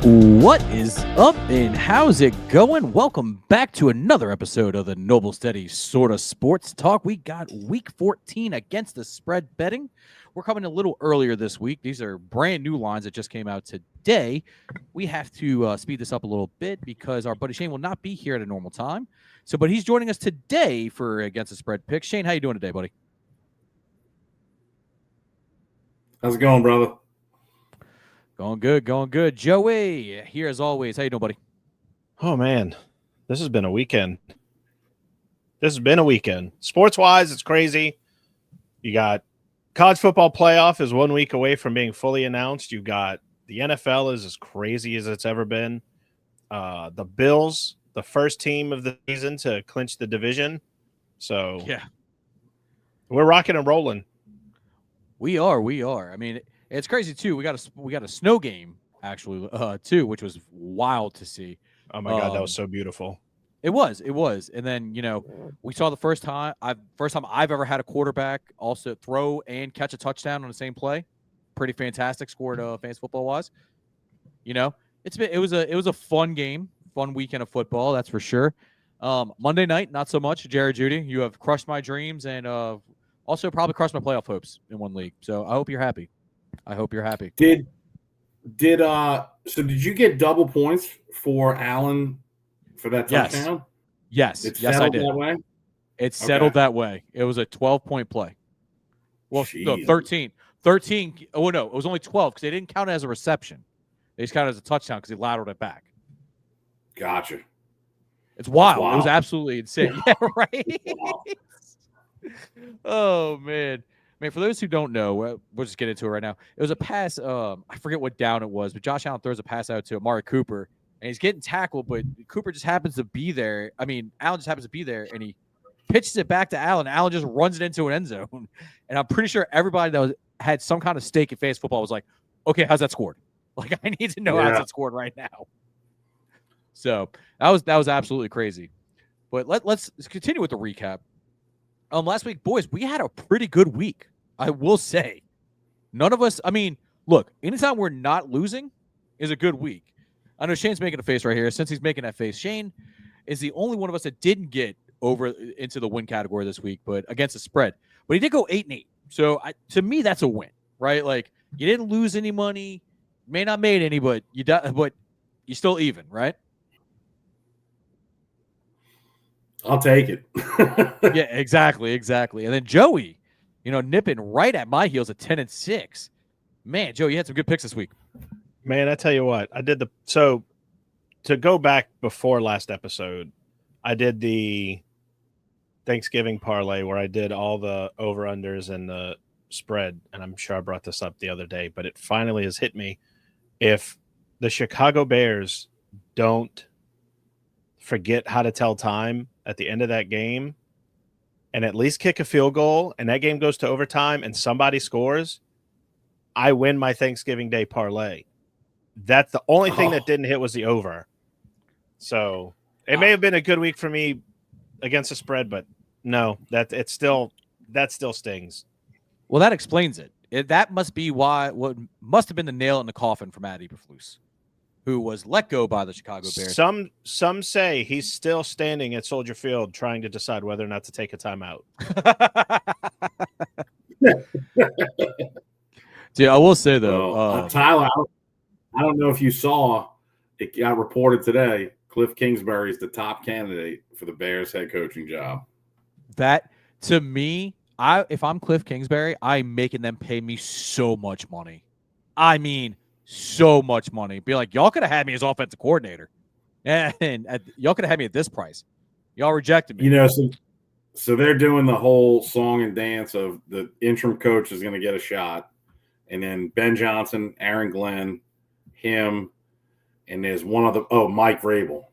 What is up and how's it going? Welcome back to another episode of the Noble Steady Sorta Sports Talk. We got week 14 against the spread betting. We're coming a little earlier this week. These are brand new lines that just came out today. We have to speed this up a little bit because our buddy Shane will not be here at a normal time. But he's joining us today for Against the Spread picks. Shane, how you doing today, buddy? How's it going, brother? Going good, going good. Joey, here as always. How you doing, buddy? Oh, man. This has been a weekend. Sports-wise, it's crazy. You got college football playoff is 1 week away from being fully announced. You got the NFL is as crazy as it's ever been. The Bills, the first team of the season to clinch the division. So, yeah, we're rocking and rolling. We are. I mean, it's crazy too. We got a snow game actually too, which was wild to see. Oh my God, that was so beautiful. It was. And then we saw the first time I've ever had a quarterback also throw and catch a touchdown on the same play. Pretty fantastic. Scored fantasy football wise. It was a fun game, fun weekend of football. That's for sure. Monday night, not so much. Jared Judy, you have crushed my dreams and also probably crushed my playoff hopes in one league. So I hope you're happy. Did you get double points for Allen for that touchdown? Yes, I did. That way? It settled that way. It was a 12-point play. Well, no, 13. 13. Oh, no, it was only 12 because they didn't count it as a reception. They just counted it as a touchdown because he lateraled it back. Gotcha. It's wild. It was absolutely insane. Yeah, right? Wow. Oh, man. For those who don't know, we'll just get into it right now. It was a pass. I forget what down it was, but Josh Allen throws a pass out to Amari Cooper, and he's getting tackled, but Cooper just happens to be there. Allen just happens to be there, and he pitches it back to Allen. Allen just runs it into an end zone. And I'm pretty sure everybody that had some kind of stake in fantasy football was like, okay, how's that scored? Like, I need to know how's that scored right now. So that was absolutely crazy. But let's continue with the recap. Last week, boys, we had a pretty good week. I will say, none of us. Look, anytime we're not losing is a good week. I know Shane's making a face right here. Since he's making that face, Shane is the only one of us that didn't get over into the win category this week, but against the spread. But he did go 8-8. So to me, that's a win, right? Like, you didn't lose any money, may not made any, but you still even, right? I'll take it. Yeah, exactly. And then Joey, nipping right at my heels at 10-6. Man, Joe, you had some good picks this week. Man, I tell you what, so to go back before last episode, I did the Thanksgiving parlay where I did all the over-unders and the spread, and I'm sure I brought this up the other day, but it finally has hit me. If the Chicago Bears don't forget how to tell time at the end of that game and at least kick a field goal and that game goes to overtime and somebody scores, I win my Thanksgiving Day parlay. That's the only thing that didn't hit was the over. So it may have been a good week for me against the spread, but no, that still stings. Well, that explains it. That must be what must have been the nail in the coffin for Matt Eberflus, who was let go by the Chicago Bears. Some say he's still standing at Soldier Field trying to decide whether or not to take a timeout. Dude, I will say, though. Tyler, I don't know if you saw, it got reported today, Cliff Kingsbury is the top candidate for the Bears head coaching job. That, to me, if I'm Cliff Kingsbury, I'm making them pay me so much money. So much money. Be like, y'all could have had me as offensive coordinator, and y'all could have had me at this price. Y'all rejected me. So they're doing the whole song and dance of the interim coach is going to get a shot, and then Ben Johnson, Aaron Glenn, him, and there's one other. Mike Vrabel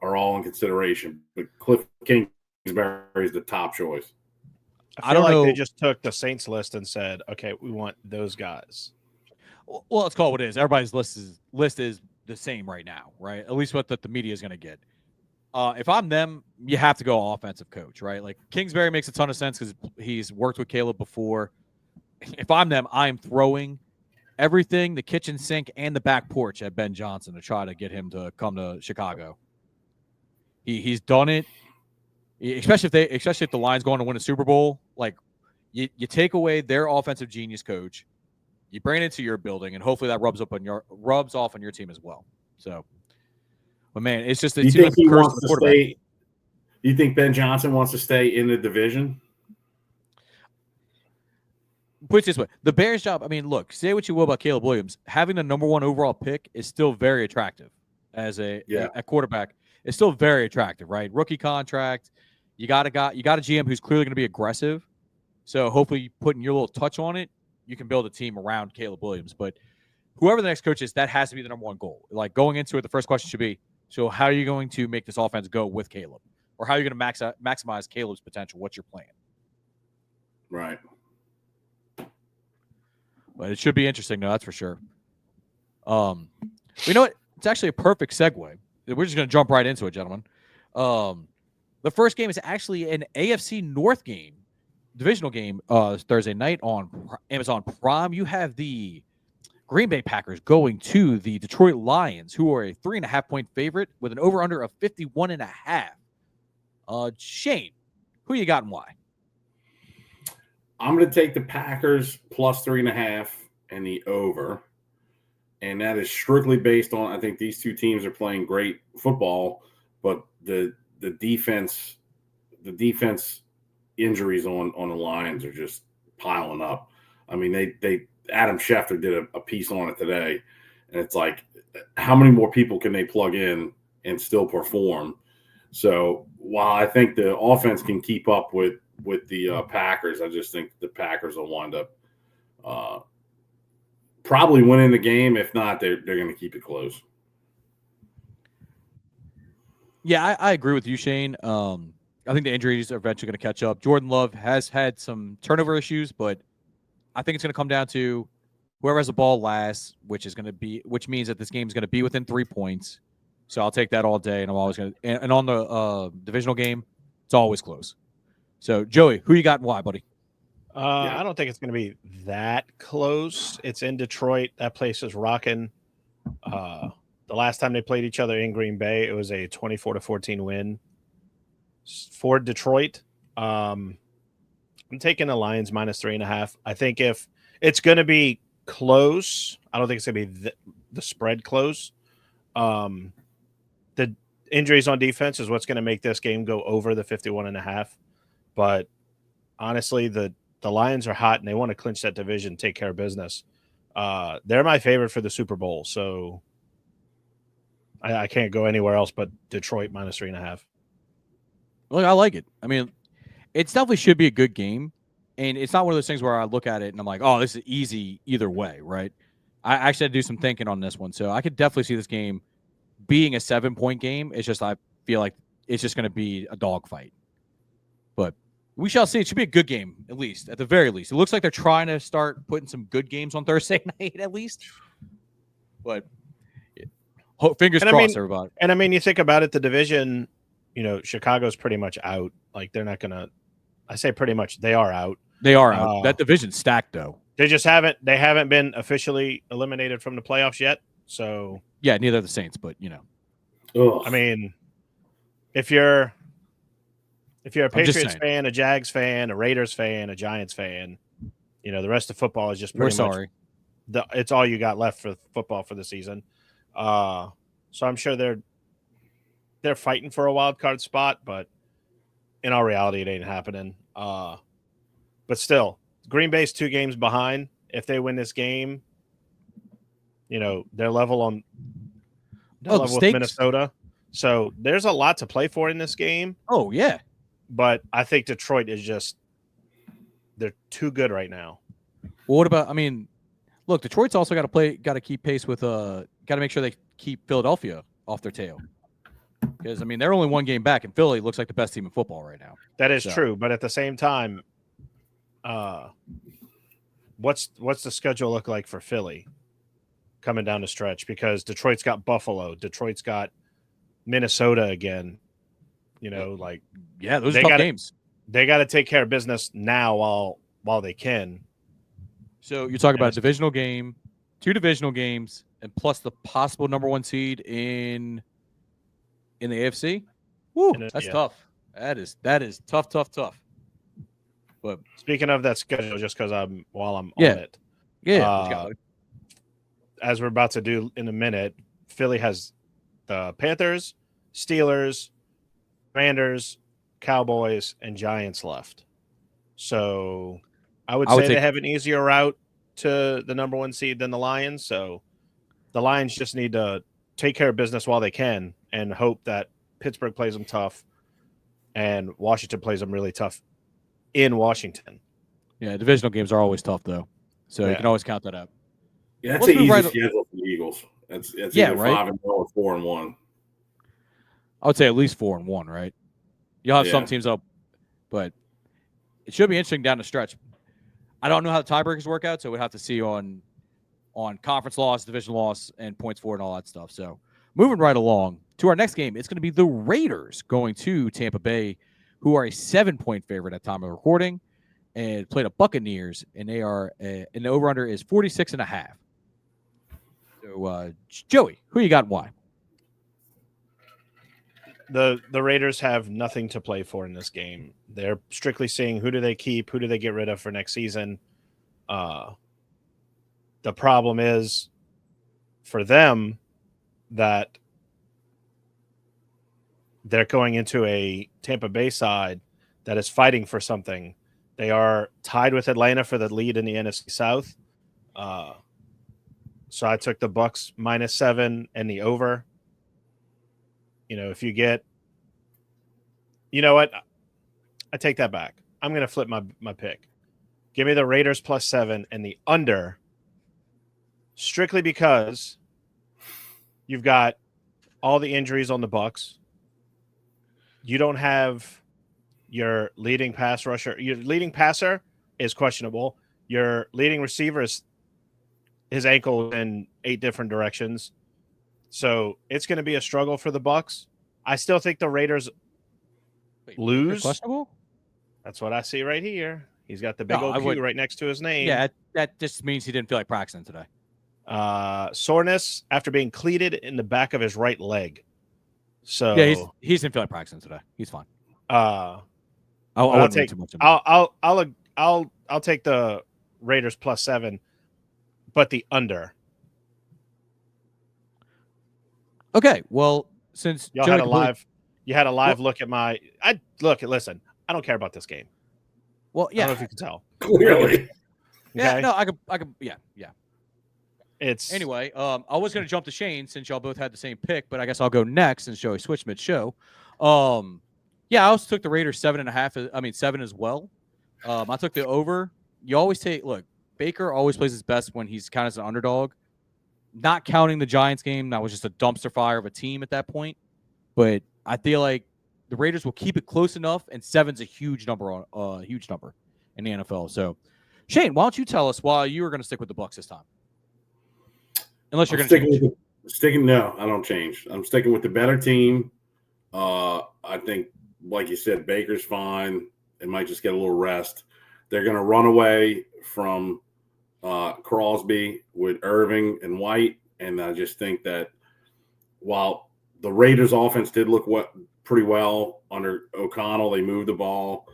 are all in consideration, but Cliff Kingsbury is the top choice. I feel like they just took the Saints list and said, okay, we want those guys. Well, let's call it what it is. Everybody's list is the same right now, right? At least what the media is going to get. If I'm them, you have to go offensive coach, right? Like, Kingsbury makes a ton of sense because he's worked with Caleb before. If I'm them, I'm throwing everything, the kitchen sink and the back porch at Ben Johnson to try to get him to come to Chicago. He's done it, especially if the Lions going to win a Super Bowl. Like you take away their offensive genius coach, you bring it into your building, and hopefully that rubs off on your team as well. So, but man, it's just you think he wants to stay? You think Ben Johnson wants to stay in the division? Put it this way, the Bears' job. I mean, look, say what you will about Caleb Williams, having the number 1 overall pick is still very attractive as a quarterback. It's still very attractive, right? Rookie contract. You got a GM who's clearly going to be aggressive. So hopefully, putting your little touch on it, you can build a team around Caleb Williams. But whoever the next coach is, that has to be the number 1 goal. Like going into it, the first question should be: so how are you going to make this offense go with Caleb, or how are you going to maximize Caleb's potential? What's your plan? Right. But it should be interesting, though, that's for sure. You know what? It's actually a perfect segue. We're just going to jump right into it, gentlemen. The first game is actually an AFC North game, divisional game, Thursday night on Amazon Prime. You have the Green Bay Packers going to the Detroit Lions, who are a 3.5-point favorite with an over-under of 51.5. Shane, who you got and why? I'm going to take the Packers plus 3.5 and the over. And that is strictly based on, I think these two teams are playing great football, but the defense injuries on the Lions are just piling up. I mean, they Adam Schefter did a piece on it today, and it's like, how many more people can they plug in and still perform? So while I think the offense can keep up with the Packers, I just think the Packers will wind up probably winning the game. If not, they're going to keep it close. Yeah, I agree with you, Shane. I think the injuries are eventually going to catch up. Jordan Love has had some turnover issues, but I think it's going to come down to whoever has the ball last, which means that this game is going to be within 3 points. So I'll take that all day, and I'm always going to. And on the divisional game, it's always close. So Joey, who you got and why, buddy? I don't think it's going to be that close. It's in Detroit. That place is rocking. The last time they played each other in Green Bay, it was a 24-14 win for Detroit. I'm taking the Lions minus 3.5. I think if it's going to be close, I don't think it's going to be the spread close. The injuries on defense is what's going to make this game go over the 51.5. But honestly, the Lions are hot and they want to clinch that division, take care of business. They're my favorite for the Super Bowl, so I can't go anywhere else but Detroit minus 3.5. Look, I like it. I mean, it definitely should be a good game, and it's not one of those things where I look at it and I'm like, oh, this is easy either way, right? I actually had to do some thinking on this one, so I could definitely see this game being a 7-point game. It's just I feel like it's just going to be a dogfight. But we shall see. It should be a good game, at the very least. It looks like they're trying to start putting some good games on Thursday night, at least. But fingers crossed, everybody. And I mean, you think about it, the division, Chicago's pretty much out. Like, they're not going to – I say pretty much, they are out. They are out. That division's stacked, though. They haven't been officially eliminated from the playoffs yet. So – yeah, neither are the Saints, but, Ugh. I mean, if you're a Patriots fan, a Jags fan, a Raiders fan, a Giants fan, the rest of football is just pretty much it's all you got left for football for the season. So I'm sure they're fighting for a wild card spot, but in all reality, it ain't happening. But still, Green Bay's 2 games behind. If they win this game, they're level with Minnesota. So there's a lot to play for in this game. Oh, yeah. But I think Detroit is they're too good right now. Well, what about, look, Detroit's also got to keep pace with, got to make sure they keep Philadelphia off their tail. Because, they're only 1 game back, and Philly looks like the best team in football right now. That is true. But at the same time, what's the schedule look like for Philly coming down the stretch? Because Detroit's got Buffalo. Detroit's got Minnesota again. Those are tough games. They got to take care of business now while they can. So you're talking about a divisional game 2 divisional games, and plus the possible number 1 seed in the AFC. Woo, that's tough. That is tough. But speaking of that schedule, just because I'm on it, as we're about to do in a minute, Philly has the Panthers, Steelers, Commanders, Cowboys, and Giants left. So I would say they have an easier route to the number 1 seed than the Lions. So the Lions just need to take care of business while they can and hope that Pittsburgh plays them tough and Washington plays them really tough in Washington. Yeah, divisional games are always tough, though. So you can always count that up. Yeah, that's an easy schedule for the Eagles. It's either 5-0 or 4-1. I would say at least 4-1, right? You'll have some teams up, but it should be interesting down the stretch. I don't know how the tiebreakers work out, so we'd have to see on conference loss, division loss, and points for and all that stuff. So moving right along to our next game, it's going to be the Raiders going to Tampa Bay, who are a 7-point favorite at time of recording, and played the Buccaneers, and they are and the over/under is 46.5. So Joey, who you got and why? The Raiders have nothing to play for in this game. They're strictly seeing who do they keep, who do they get rid of for next season. The problem is for them that they're going into a Tampa Bay side that is fighting for something. They are tied with Atlanta for the lead in the NFC South. So I took the Bucs -7 and the over. If you get, you know what? I take that back. I'm going to flip my pick. Give me the Raiders +7 and the under, strictly because you've got all the injuries on the Bucs. You don't have your leading pass rusher. Your leading passer is questionable. Your leading receiver is his ankle in 8 different directions. So it's going to be a struggle for the Bucs. I still think the Raiders lose. Questionable? That's what I see right here. He's got the big old Q right next to his name. Yeah, that just means he didn't feel like practicing today. Soreness after being cleated in the back of his right leg. So yeah, he didn't feel like practicing today. He's fine. I'll take too much of I'll take the Raiders +7, but the under. Okay, well, since you had a live look at my. Listen, I don't care about this game. Well, yeah, I don't know if you can tell. Clearly, okay? Yeah, no, I could, yeah. It's anyway. I was gonna jump to Shane since y'all both had the same pick, but I guess I'll go next and show a switch mid-show. Yeah, I also took the Raiders 7.5. I mean 7 as well. I took the over. You always look. Baker always plays his best when he's kind of as an underdog. Not counting the Giants game, that was just a dumpster fire of a team at that point. But I feel like the Raiders will keep it close enough, and 7's a huge number in the NFL. So, Shane, why don't you tell us why you were going to stick with the Bucs this time? Unless you're going to change. No, I don't change. I'm sticking with the better team. I think, like you said, Baker's fine. They might just get a little rest. They're going to run away from Crosby with Irving and White, and I just think that while the Raiders' offense did look pretty well under O'Connell, they moved the ball.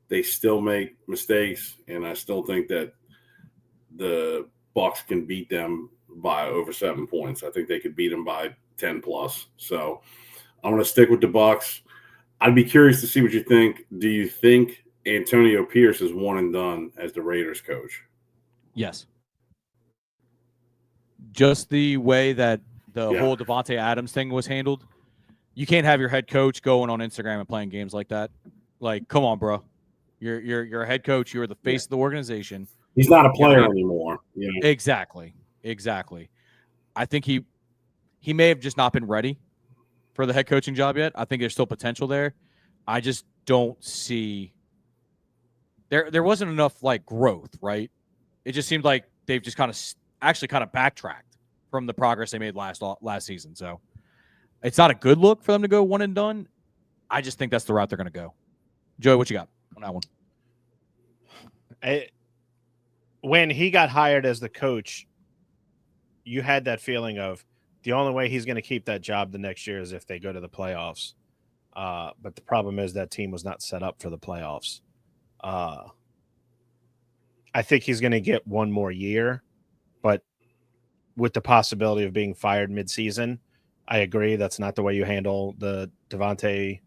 They still make mistakes, and I still think that the Bucs can beat them by over 7 points. I think they could beat them by 10 plus. So I'm going to stick with the Bucs. I'd be curious to see what you think. Do you think Antonio Pierce is one and done as the Raiders coach? Yes. Just the way that the whole Devontae Adams thing was handled. You can't have your head coach going on Instagram and playing games like that. Like, come on, bro. You're a head coach. You're the face of the organization. He's not a player anymore. Yeah. Exactly. I think he may have just not been ready for the head coaching job yet. I think there's still potential there. I just don't see there wasn't enough like growth, right? It just seemed like they've just kind of backtracked from the progress they made last season. So it's not a good look for them to go one and done. I just think that's the route they're going to go. Joey, what you got on that one? When he got hired as the coach, you had that feeling of the only way he's going to keep that job the next year is if they go to the playoffs. But the problem is that team was not set up for the playoffs. I think he's going to get one more year, but with the possibility of being fired midseason, I agree that's not the way you handle the Devontae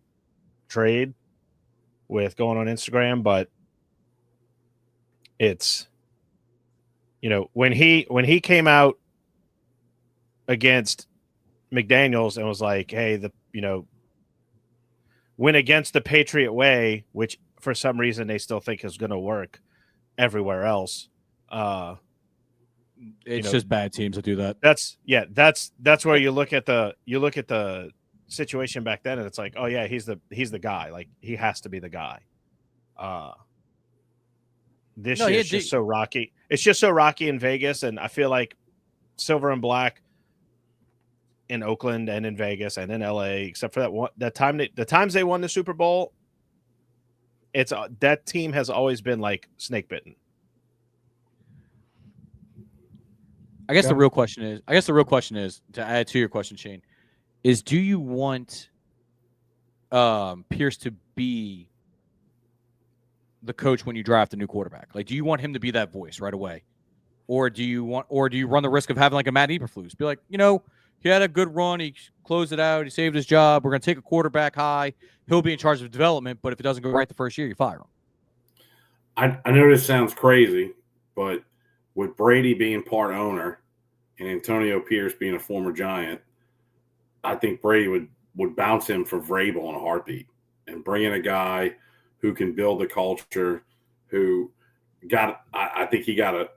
trade with going on Instagram. But it's, when he came out against McDaniels and was like, hey, went against the Patriot way, which for some reason they still think is going to work everywhere else. It's just bad teams that do that. That's where you look at the situation back then, and it's like, oh yeah, he's the guy. Like, he has to be the guy. This year is just so rocky. It's just so rocky in Vegas, and I feel like silver and black in Oakland and in Vegas and in LA, except for the times they won the Super Bowl, it's that team has always been like snake bitten. I guess the real question is to add to your question, Shane, is do you want Pierce to be the coach when you draft a new quarterback? Like, do you want him to be that voice right away? Or do you run the risk of having like a Matt Eberflus? Be like, he had a good run, he closed it out, he saved his job. We're gonna take a quarterback high. He'll be in charge of development, but if it doesn't go right the first year, you fire him. I know this sounds crazy, but with Brady being part owner and Antonio Pierce being a former Giant, I think Brady would bounce him for Vrabel in a heartbeat and bring in a guy who can build the culture, who I think he got a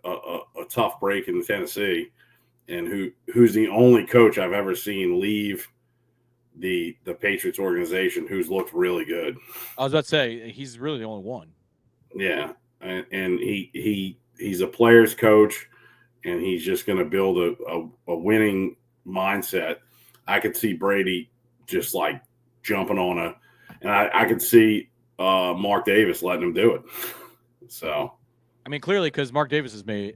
tough break in Tennessee, and who's the only coach I've ever seen leave the Patriots organization who's looked really good. I was about to say, he's really the only one. Yeah, and he's a player's coach, and he's just going to build a winning mindset. I could see Brady just like jumping on and I could see Mark Davis letting him do it. So, I mean, clearly, because Mark Davis is be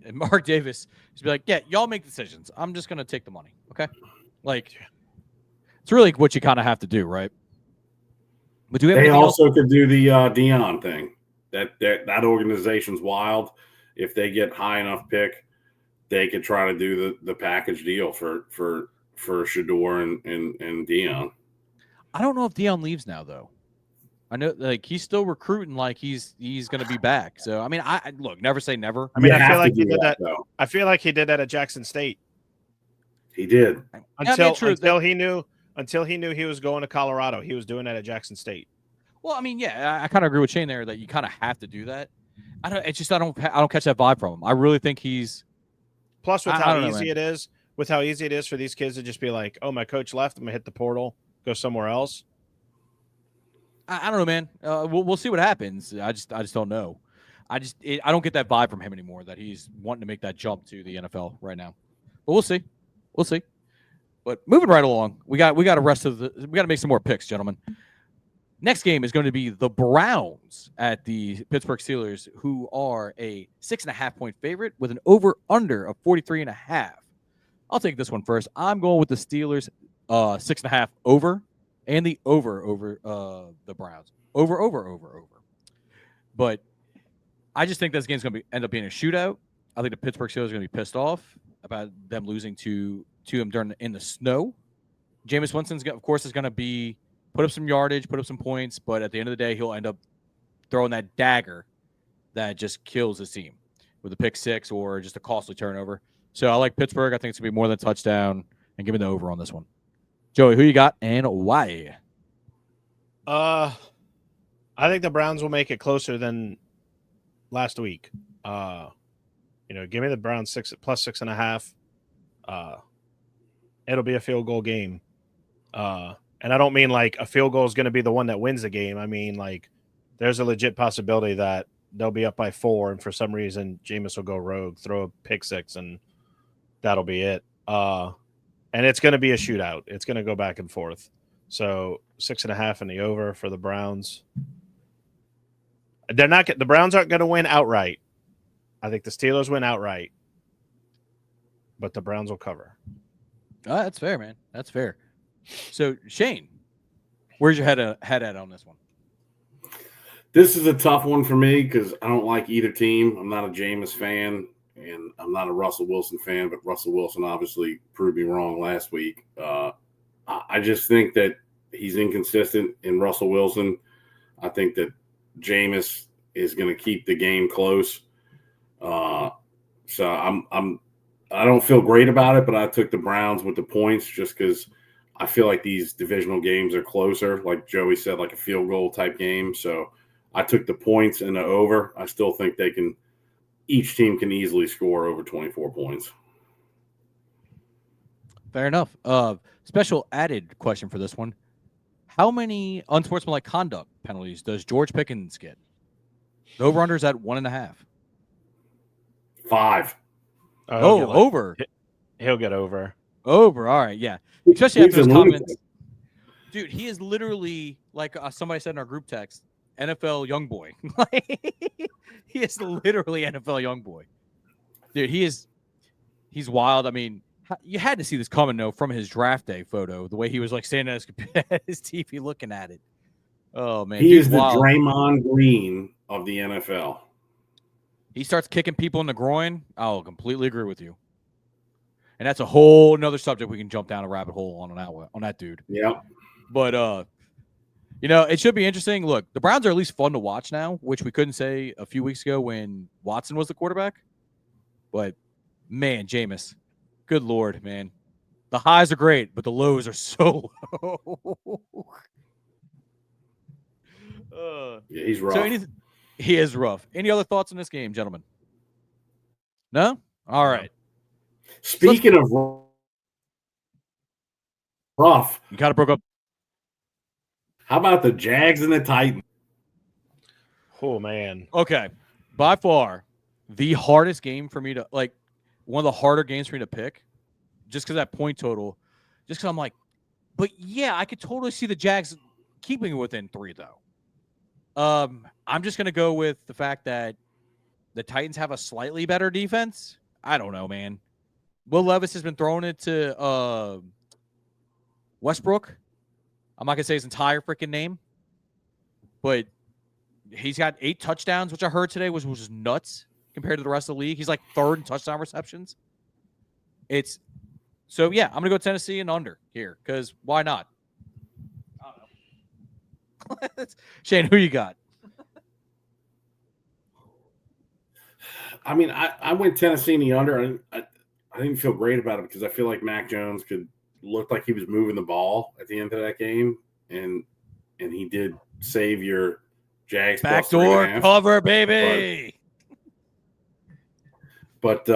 like, yeah, y'all make decisions. I'm just going to take the money. Okay. Like, it's really what you kind of have to do, right? But do we have they also else? could do the Deion thing. That organization's wild. If they get high enough pick, they could try to do the package deal for Shador and Deion. I don't know if Deion leaves now, though. I know, like, he's still recruiting, like he's going to be back. So, I mean, I look, never say never. I mean, I feel like he did that. I feel like he did that at Jackson State. He did until he knew he was going to Colorado. He was doing that at Jackson State. Well, I mean, yeah, I kind of agree with Shane there that you kind of have to do that. I don't catch that vibe from him. I really think he's. Plus, with how easy it is for these kids to just be like, "Oh, my coach left. I'm gonna hit the portal, go somewhere else." I don't know, man. We'll see what happens. I just don't know. I don't get that vibe from him anymore that he's wanting to make that jump to the NFL right now. But we'll see. But moving right along, we got to make some more picks, gentlemen. Next game is going to be the Browns at the Pittsburgh Steelers, who are a 6.5-point favorite with an over/under of 43.5. I'll take this one first. I'm going with the Steelers 6.5 over, and the over the Browns. Over. But I just think this game's going to end up being a shootout. I think the Pittsburgh Steelers are going to be pissed off about them losing to them in the snow. Jameis Winston's, of course, is going to put up some yardage, put up some points, but at the end of the day, he'll end up throwing that dagger that just kills his team with a pick six or just a costly turnover. So I like Pittsburgh. I think it's going to be more than a touchdown, and give me the over on this one. Joey, who you got and why? I think the Browns will make it closer than last week. Give me the Browns plus 6.5. It'll be a field goal game. And I don't mean like a field goal is going to be the one that wins the game. I mean, like, there's a legit possibility that they'll be up by 4, and for some reason, Jameis will go rogue, throw a pick six, and that'll be it. And it's going to be a shootout. It's going to go back and forth. So 6.5 in the over for the Browns. The Browns aren't going to win outright. I think the Steelers win outright. but the Browns will cover. That's fair, man. That's fair. So, Shane, where's your head at on this one? This is a tough one for me because I don't like either team. I'm not a Jameis fan, and I'm not a Russell Wilson fan, but Russell Wilson obviously proved me wrong last week. I just think that he's inconsistent in Russell Wilson. I think that Jameis is going to keep the game close. So I don't feel great about it, but I took the Browns with the points just because I feel like these divisional games are closer, like Joey said, like a field goal type game. So I took the points and the over. I still think each team can easily score over 24 points. Fair enough. Special added question for this one. How many unsportsmanlike conduct penalties does George Pickens get? The over-under's at 1.5. 5. Over. He'll get over. Over. All right. Yeah. Especially after He's his a comments. lunatic. Dude, he is literally, like somebody said in our group text, NFL young boy. He is literally NFL young boy. Dude, he's wild. I mean, you had to see this coming, though, from his draft day photo, the way he was like standing at his TV looking at it. Oh, man. He is the wild. Draymond Green of the NFL. He starts kicking people in the groin. I'll completely agree with you. And that's a whole nother subject we can jump down a rabbit hole on that dude. Yeah. But it should be interesting. Look, the Browns are at least fun to watch now, which we couldn't say a few weeks ago when Watson was the quarterback. But man, Jameis, good Lord, man. The highs are great, but the lows are so low. Yeah, he's rough. So he is rough. Any other thoughts on this game, gentlemen? No? All right. Speaking of rough, You kind of broke up. how about the Jags and the Titans? Oh, man. Okay. By far, the hardest game for me to, like, one of the harder games for me to pick, just because that point total, just because I'm like, but yeah, I could totally see the Jags keeping it within 3, though. I'm just going to go with the fact that the Titans have a slightly better defense. I don't know, man. Will Levis has been throwing it to Westbrook. I'm not going to say his entire freaking name, but he's got 8 touchdowns, which I heard today was just nuts compared to the rest of the league. He's like 3rd in touchdown receptions. So yeah, I'm going to go Tennessee and under here because why not? I don't know. Shane, who you got? I mean, I went Tennessee in the under. I didn't feel great about it because I feel like Mac Jones could look like he was moving the ball at the end of that game, and he did save your Jags Backdoor +3.5. cover, baby. But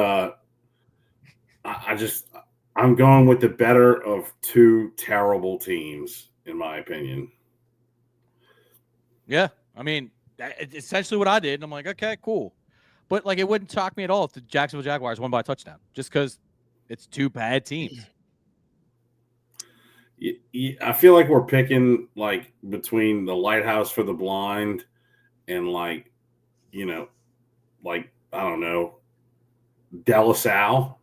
I'm going with the better of 2 terrible teams, in my opinion. Yeah, I mean, it's essentially what I did. And I'm like, okay, cool. But, like, it wouldn't shock me at all if the Jacksonville Jaguars won by a touchdown just because it's 2 bad teams. I feel like we're picking, like, between the lighthouse for the blind and, like, like, I don't know, De La Salle.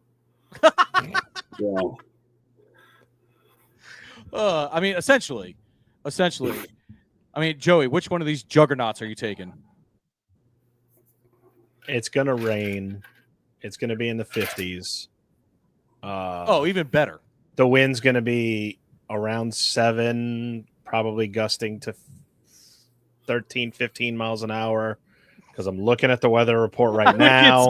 I mean, essentially. I mean, Joey, which one of these juggernauts are you taking? It's going to rain. It's going to be in the 50s. Even better. The wind's going to be around 7, probably gusting to 13, 15 miles an hour because I'm looking at the weather report right now.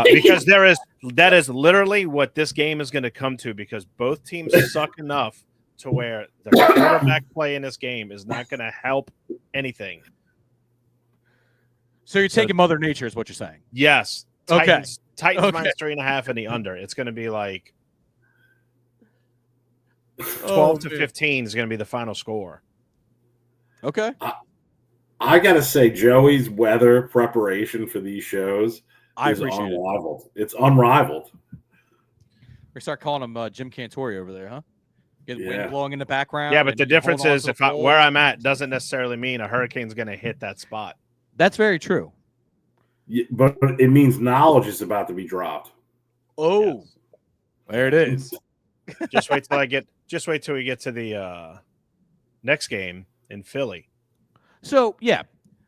Because that is literally what this game is going to come to because both teams suck enough to where the quarterback play in this game is not going to help anything. So you're taking Mother Nature is what you're saying? Yes. Titans Okay. minus 3.5 in the under. It's going to be like 12 to 15 is going to be the final score. Okay. I got to say, Joey's weather preparation for these shows I is appreciate unrivaled. It's unrivaled. We start calling him Jim Cantori over there, huh? Get Yeah. wind blowing in the background. Yeah, but and the difference hold on is to the where pole. I'm at doesn't necessarily mean a hurricane's going to hit that spot. That's very true. But it means knowledge is about to be dropped. Oh, There it is. Just wait till we get to the next game in Philly. So, yeah,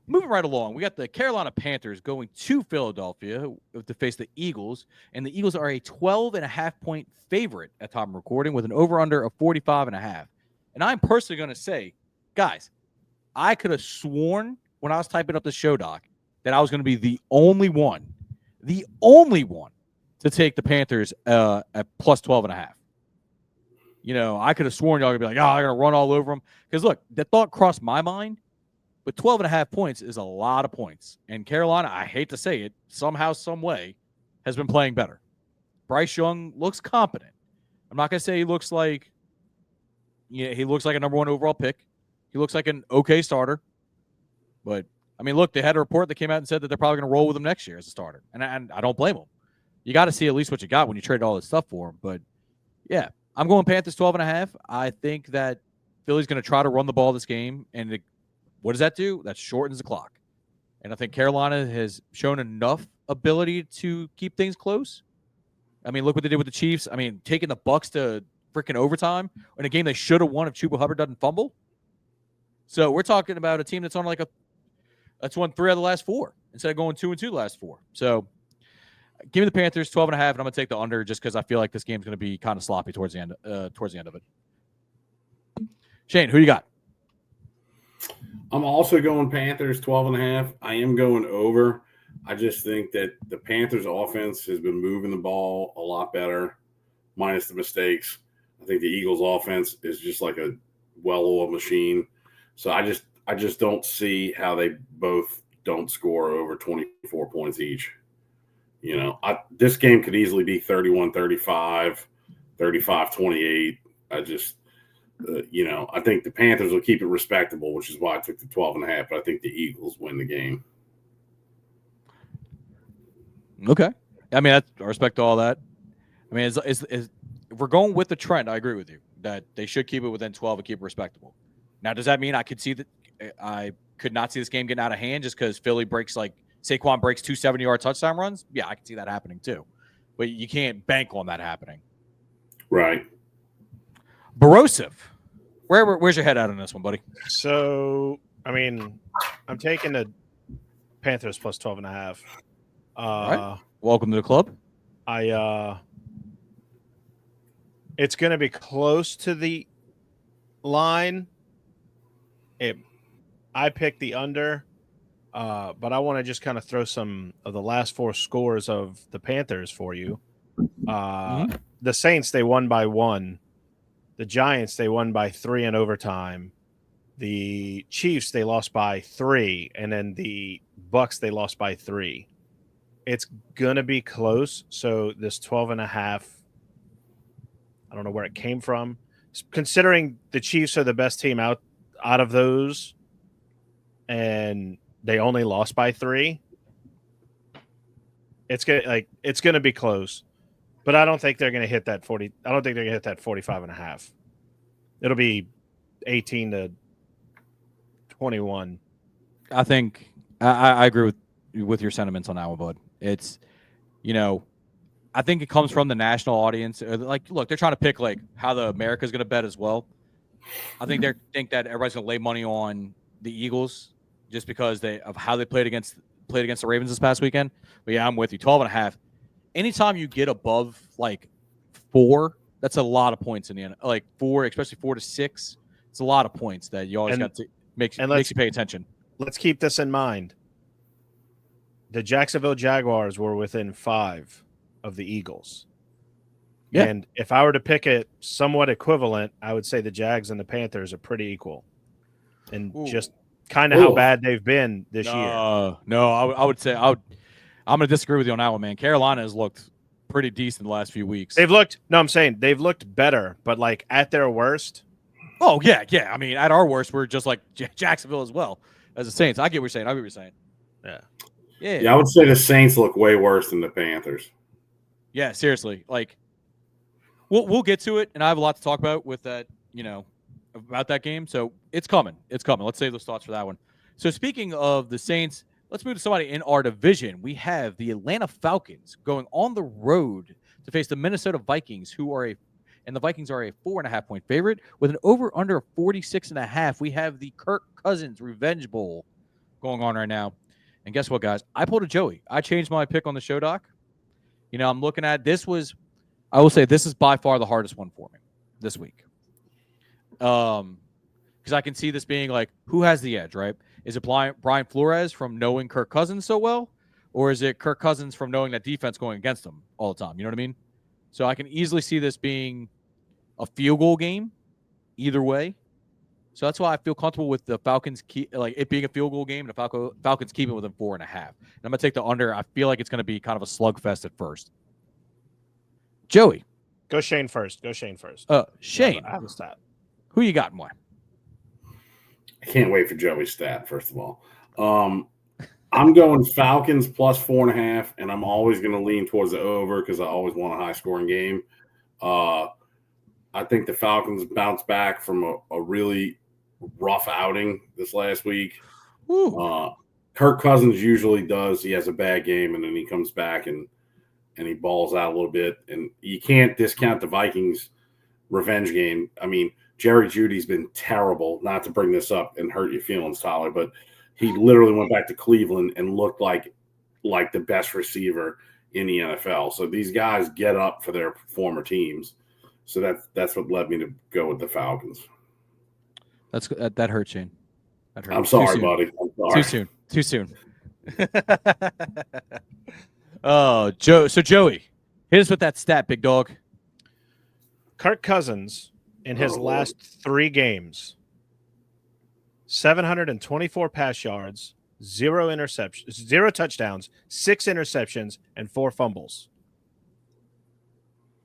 moving right along, we got the Carolina Panthers going to Philadelphia to face the Eagles, and the Eagles are a 12.5-point favorite at time of recording with an over-under of 45.5. And I'm personally going to say, guys, I could have sworn when I was typing up the show doc that I was going to be the only one to take the Panthers at plus 12.5. You know, I could have sworn y'all would be like, I'm going to run all over them. Because, look, that thought crossed my mind, but 12.5 points is a lot of points. And Carolina, I hate to say it, somehow, some way, has been playing better. Bryce Young looks competent. I'm not going to say he looks like he looks like a number 1 overall pick. He looks like an okay starter. But, I mean, look, they had a report that came out and said that they're probably going to roll with him next year as a starter. And I don't blame them. You got to see at least what you got when you traded all this stuff for him. But, yeah, I'm going Panthers 12.5. I think that Philly's going to try to run the ball this game. And what does that do? That shortens the clock. And I think Carolina has shown enough ability to keep things close. I mean, look what they did with the Chiefs. I mean, taking the Bucs to freaking overtime in a game they should have won if Chuba Hubbard doesn't fumble. So we're talking about a team that's on that's won 3 out of the last 4 instead of going 2-2 the last 4. So give me the Panthers 12.5, and I'm going to take the under just because I feel like this game's going to be kind of sloppy towards the end of it. Shane, who you got? I'm also going Panthers 12.5. I am going over. I just think that the Panthers offense has been moving the ball a lot better, minus the mistakes. I think the Eagles offense is just like a well-oiled machine. So I just don't see how they both don't score over 24 points each. You know, this game could easily be 31-35, 35-28. I think the Panthers will keep it respectable, which is why I took the 12.5, but I think the Eagles win the game. Okay. I mean, I respect all that. I mean, if we're going with the trend, I agree with you that they should keep it within 12 and keep it respectable. Now, does that mean I could not see this game getting out of hand just because Philly breaks Saquon breaks 2 70-yard touchdown runs? Yeah, I can see that happening too. But you can't bank on that happening. Right. Borosiv, where's your head at on this one, buddy? So, I mean, I'm taking the Panthers plus 12.5. All right. Welcome to the club. It's going to be close to the line. I picked the under, but I want to just kind of throw some of the last 4 scores of the Panthers for you. The Saints, they won by 1. The Giants, they won by 3 in overtime. The Chiefs, they lost by 3. And then the Bucs, they lost by 3. It's going to be close. So this 12.5, I don't know where it came from. Considering the Chiefs are the best team out of those, and they only lost by 3, it's gonna be close. But I don't think they're gonna hit that 40. I don't think they're gonna hit that 45.5. It'll be 18-21. I think I agree with your sentiments on that one, bud. It's, I think it comes from the national audience. Look, they're trying to pick how the America's going to bet as well. I think they think that everybody's going to lay money on the Eagles just because of how they played against the Ravens this past weekend. But yeah, I'm with you. 12.5. Anytime you get above 4, that's a lot of points in the end. 4, especially 4 to 6, it's a lot of points that you always got to makes you pay attention. Let's keep this in mind. The Jacksonville Jaguars were within 5 of the Eagles. Yeah. And if I were to pick it somewhat equivalent, I would say the Jags and the Panthers are pretty equal. And just kind of how bad they've been this year. No, I would say I'm going to disagree with you on that one, man. Carolina has looked pretty decent the last few weeks. They've looked better, but at their worst. Oh, yeah. I mean, at our worst, we're just like Jacksonville as well as the Saints. I get what you're saying. Yeah. Yeah, I would say the Saints look way worse than the Panthers. Yeah, seriously. We'll get to it, and I have a lot to talk about with that, about that game. So it's coming. Let's save those thoughts for that one. So speaking of the Saints, let's move to somebody in our division. We have the Atlanta Falcons going on the road to face the Minnesota Vikings, and the Vikings are a 4.5-point favorite with an over/under of 46.5. We have the Kirk Cousins Revenge Bowl going on right now. And guess what, guys? I pulled a Joey. I changed my pick on the show doc. I'm looking at this I will say this is by far the hardest one for me this week. Because I can see this being like, who has the edge, right? Is it Brian Flores from knowing Kirk Cousins so well? Or is it Kirk Cousins from knowing that defense going against him all the time? You know what I mean? So I can easily see this being a field goal game either way. So that's why I feel comfortable with the Falcons, it being a field goal game, the Falcons keeping within 4.5. And I'm going to take the under. I feel like it's going to be kind of a slugfest at first. Joey. Go Shane first. Shane. I have a stat. Who you got and why? I can't wait for Joey's stat, first of all. I'm going Falcons plus 4.5, and I'm always going to lean towards the over because I always want a high-scoring game. I think the Falcons bounce back from a really rough outing this last week. Kirk Cousins usually does. He has a bad game, and then he comes back and he balls out a little bit. And you can't discount the Vikings revenge game. I mean, Jerry Jeudy's been terrible, not to bring this up and hurt your feelings, Tyler, but he literally went back to Cleveland and looked like the best receiver in the NFL. So these guys get up for their former teams. So that's what led me to go with the Falcons. That hurt, Shane. That hurt. I'm sorry, buddy. I'm sorry. Too soon. Oh, So Joey, hit us with that stat, big dog. Kirk Cousins in his last 3 games, 724 pass yards, 0 interceptions, 0 touchdowns, 6 interceptions, and 4 fumbles.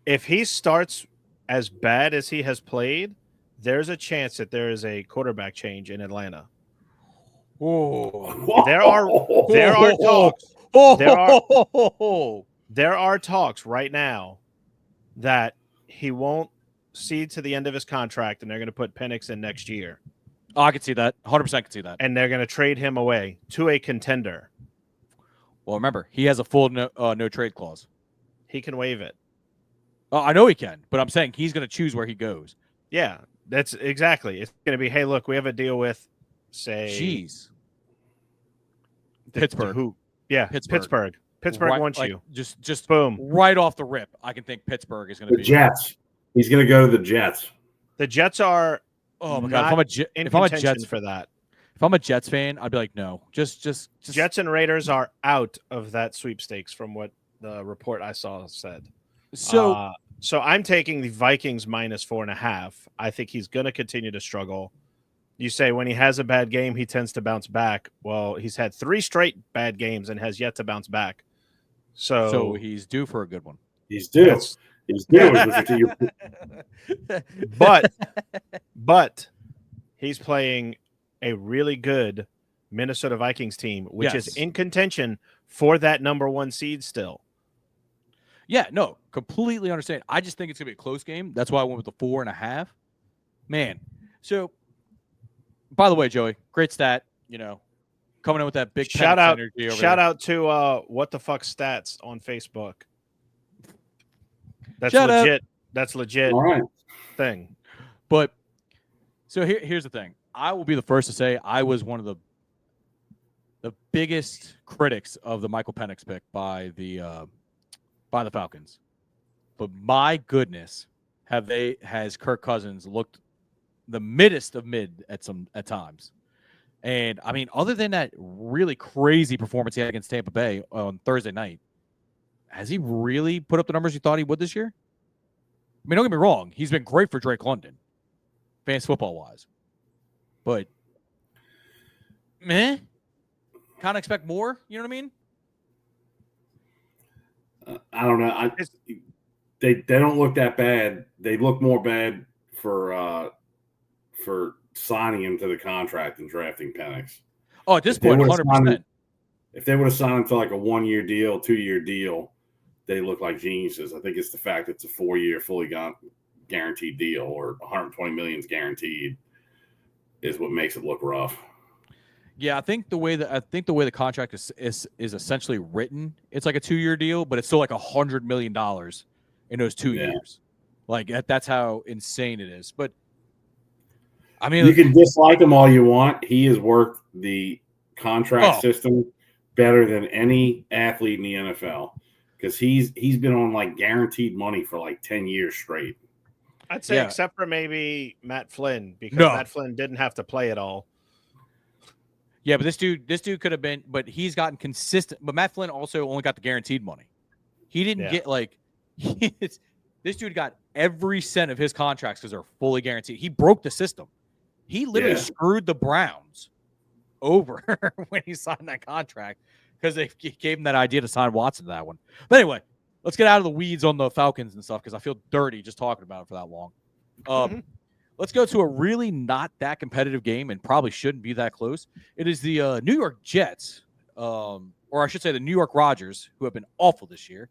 If he starts as bad as he has played, there's a chance that there is a quarterback change in Atlanta. Whoa. There are talks. There are talks right now that he won't see to the end of his contract, and they're going to put Penix in next year. Oh, I can see that. 100% can see that. And they're going to trade him away to a contender. Well, remember, he has a full no trade clause. He can waive it. Oh, I know he can, but I'm saying he's going to choose where he goes. Yeah, that's exactly. It's going to be, hey, look, we have a deal with, say, jeez, Pittsburgh. Who? Yeah, Pittsburgh. Pittsburgh wants you. Just boom, right off the rip. I can think Pittsburgh is going to be the Jets. He's going to go to the Jets. The Jets are. Oh my god! If I'm a Jets for that, if I'm a Jets fan, I'd be like, no, just Jets and Raiders are out of that sweepstakes, from what the report I saw said. So I'm taking the Vikings minus 4.5. I think he's going to continue to struggle. You say when he has a bad game, he tends to bounce back. Well, he's had 3 straight bad games and has yet to bounce back. So he's due for a good one. He's due. He's due. But he's playing a really good Minnesota Vikings team, which is in contention for that number 1 seed still. Yeah, no, completely understand. I just think it's going to be a close game. That's why I went with the 4.5. Man. So, by the way, Joey, great stat, coming in with that big shout out energy over shout there. out to What the Fuck Stats on Facebook. That's Shut legit. up. That's legit. All right. Thing. But so here's the thing. I will be the first to say I was one of the biggest critics of the Michael Penix pick by the Falcons. But my goodness, has Kirk Cousins looked the middest of mid at times. And I mean, other than that really crazy performance he had against Tampa Bay on Thursday night, has he really put up the numbers you thought he would this year? I mean, don't get me wrong. He's been great for Drake London, fantasy football-wise. But, kind of expect more. You know what I mean? I don't know. They don't look that bad. They look more bad for signing him to the contract and drafting Penix. Oh, at this point, 100%. If they would have signed him to like a 1-year deal, 2-year deal, they look like geniuses. I think it's the fact it's a 4-year fully guaranteed deal, or $120 million is guaranteed, is what makes it look rough. Yeah, I think the way the contract is essentially written, it's like a 2-year deal, but it's still like $100 million in those 2 Yeah. years. Like that's how insane it is. But I mean, you can dislike him all you want. He has worked the contract system better than any athlete in the NFL because he's been on like guaranteed money for like 10 years straight. I'd say except for maybe Matt Flynn, because Matt Flynn didn't have to play at all. Yeah, but this dude could have been, but he's gotten consistent. But Matt Flynn also only got the guaranteed money. He didn't get like this dude got every cent of his contracts because they're fully guaranteed. He broke the system. He literally screwed the Browns over when he signed that contract because they gave him that idea to sign Watson to that one. But anyway, let's get out of the weeds on the Falcons and stuff because I feel dirty just talking about it for that long. Let's go to a really not that competitive game and probably shouldn't be that close. It is the New York Jets, or I should say the New York Rogers, who have been awful this year,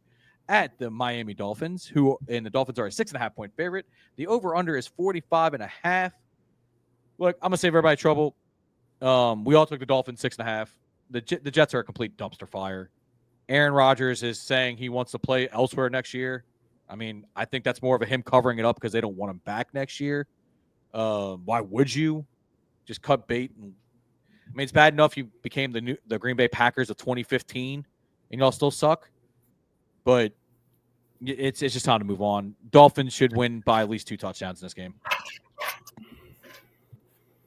at the Miami Dolphins, and the Dolphins are a 6.5-point favorite. The over-under is 45.5. Look, I'm going to save everybody trouble. We all took the Dolphins 6.5. The Jets are a complete dumpster fire. Aaron Rodgers is saying he wants to play elsewhere next year. I mean, I think that's more of a him covering it up because they don't want him back next year. Why would you just cut bait? I mean, it's bad enough you became the Green Bay Packers of 2015 and y'all still suck. But it's just time to move on. Dolphins should win by at least 2 touchdowns in this game.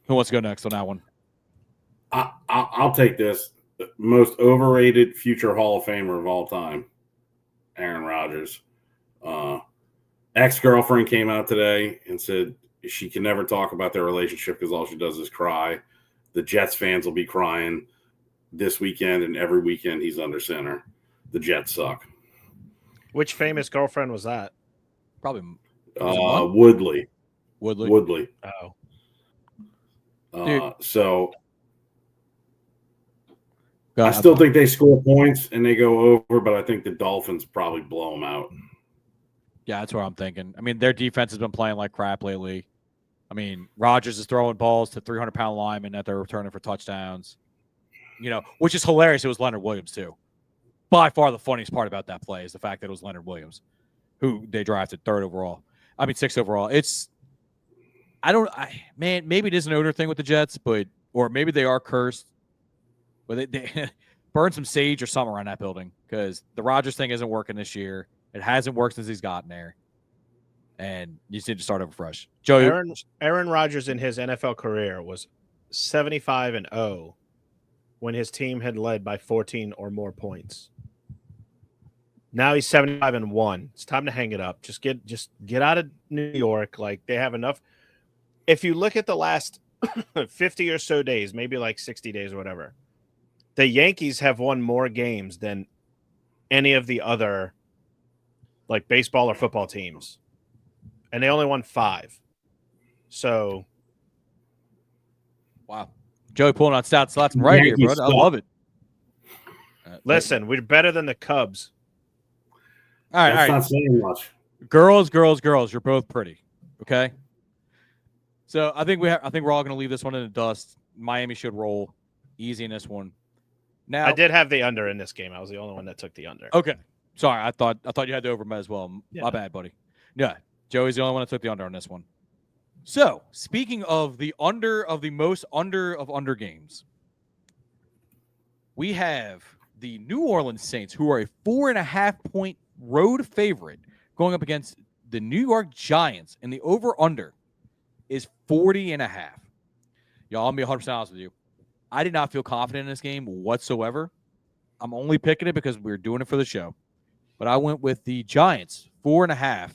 Who wants to go next on that one? I'll take this. Most overrated future Hall of Famer of all time, Aaron Rodgers. Ex-girlfriend came out today and said she can never talk about their relationship because all she does is cry. The Jets fans will be crying this weekend and every weekend he's under center. The Jets suck. Which famous girlfriend was that? Probably Woodley. Oh. So I still think they score points and they go over, but I think the Dolphins probably blow them out. Yeah, that's what I'm thinking. I mean, their defense has been playing like crap lately. I mean, Rodgers is throwing balls to 300-pound linemen that they're returning for touchdowns. Which is hilarious. It was Leonard Williams too. By far the funniest part about that play is the fact that it was Leonard Williams, who they drafted 6th overall. Maybe it is an owner thing with the Jets, or maybe they are cursed. But they burn some sage or something around that building because the Rodgers thing isn't working this year. It hasn't worked since he's gotten there. And you just need to start over fresh. Joe, Aaron Rodgers in his NFL career was 75-0 when his team had led by 14 or more points. Now he's 75-1. It's time to hang it up. Just get out of New York. Like, they have enough. If you look at the last 50 or so days, maybe like 60 days or whatever, the Yankees have won more games than any of the other like baseball or football teams. And they only won 5. So wow. Joey pulling on stats right here, bro. I love it. Listen, we're better than the Cubs. All right. That's not saying much. Girls, you're both pretty. Okay. So I think we're all going to leave this one in the dust. Miami should roll easy in this one. Now I did have the under in this game. I was the only one that took the under. Okay. Sorry, I thought you had the over as well. Yeah. My bad, buddy. Yeah. Joey's the only one that took the under on this one. So, speaking of the under of the most under of under games, we have the New Orleans Saints, who are a 4.5-point road favorite, going up against the New York Giants, and the over-under is 40.5. Y'all, I'll be 100% honest with you. I did not feel confident in this game whatsoever. I'm only picking it because we're doing it for the show. But I went with the Giants, 4.5,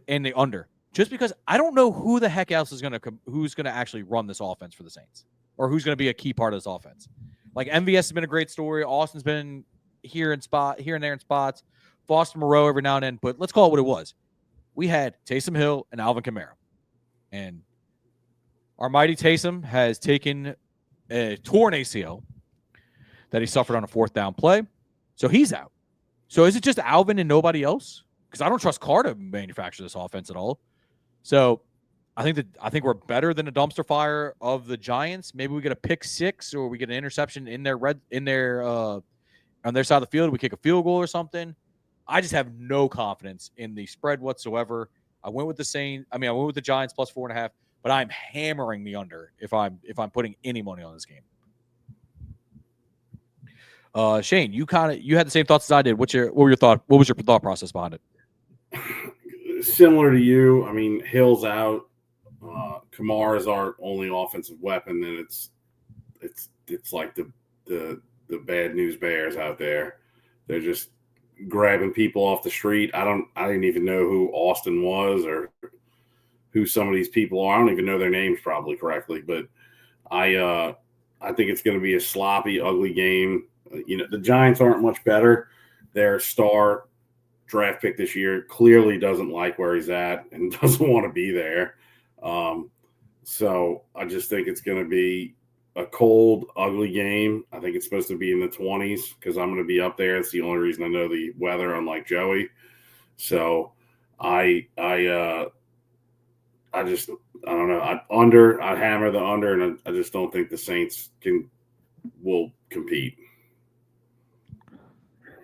and the under. Just because I don't know who the heck else is who's gonna actually run this offense for the Saints, or who's gonna be a key part of this offense. Like MVS has been a great story. Austin's been here and there in spots. Foster Moreau every now and then. But let's call it what it was. We had Taysom Hill and Alvin Kamara, and our mighty Taysom has taken a torn ACL that he suffered on a 4th down play, so he's out. So is it just Alvin and nobody else? Because I don't trust Carr to manufacture this offense at all. So I think we're better than a dumpster fire of the Giants. Maybe we get a pick 6 or we get an interception on their side of the field. We kick a field goal or something. I just have no confidence in the spread whatsoever. I went with the Giants plus 4.5, but I'm hammering the under if I'm putting any money on this game. Shane, you had the same thoughts as I did. What was your thought process behind it? Similar to you. I mean, Hill's out. Kamara is our only offensive weapon, and it's like the bad news bears out there. They're just grabbing people off the street. I didn't even know who Austin was or who some of these people are. I don't even know their names probably correctly, but I think it's going to be a sloppy, ugly game. The Giants aren't much better. Their star draft pick this year clearly doesn't like where he's at and doesn't want to be there. So I just think it's going to be a cold, ugly game. I think it's supposed to be in the 20s because I'm going to be up there. It's the only reason I know the weather, unlike Joey. So I don't know. I hammer the under, and I just don't think the Saints will compete.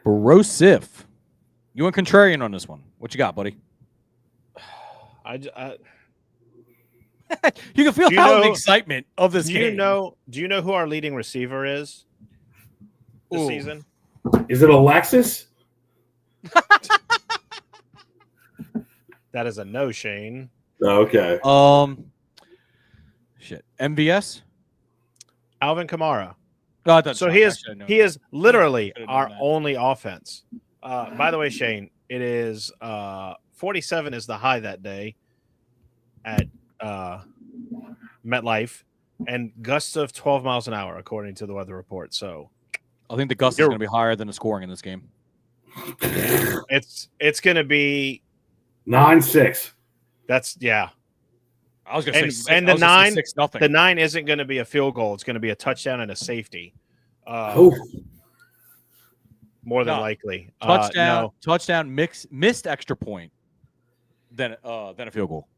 Bro Sif, you went contrarian on this one. What you got, buddy? You can feel the excitement of this game. Do you know who our leading receiver is this season? Is it Alexis? That is a no, Shane. Okay. Shit. MVS? Alvin Kamara. Oh, so he is literally our only offense. By the way, Shane, it is 47 is the high that day at MetLife, and gusts of 12 miles an hour, according to the weather report. So I think the gust is going to be higher than the scoring in this game. It's going to be 9-6. That's I was going to say, and the 9 isn't going to be a field goal. It's going to be a touchdown and a safety. More than likely, touchdown, missed extra point, than a field goal.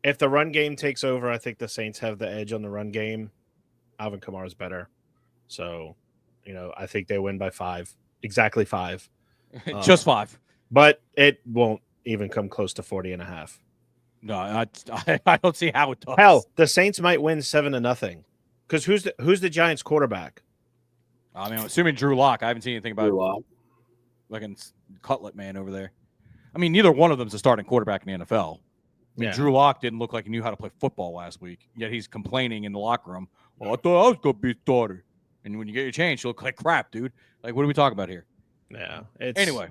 If the run game takes over, I think the Saints have the edge on the run game. Alvin Kamara is better, so I think they win by 5, exactly 5, just 5. But it won't even come close to 40.5. No, I don't see how it does. Hell, the Saints might win 7-0 because who's the Giants quarterback? I mean, I'm assuming Drew Lock. I haven't seen anything about Drew Lock. Like Cutlet man over there. I mean, neither one of them's a starting quarterback in the NFL. I mean, Drew Lock didn't look like he knew how to play football last week, yet he's complaining in the locker room. Well, I thought I was going to be a starter. And when you get your change, you look like crap, dude. Like, what are we talking about here? Yeah. Anyway.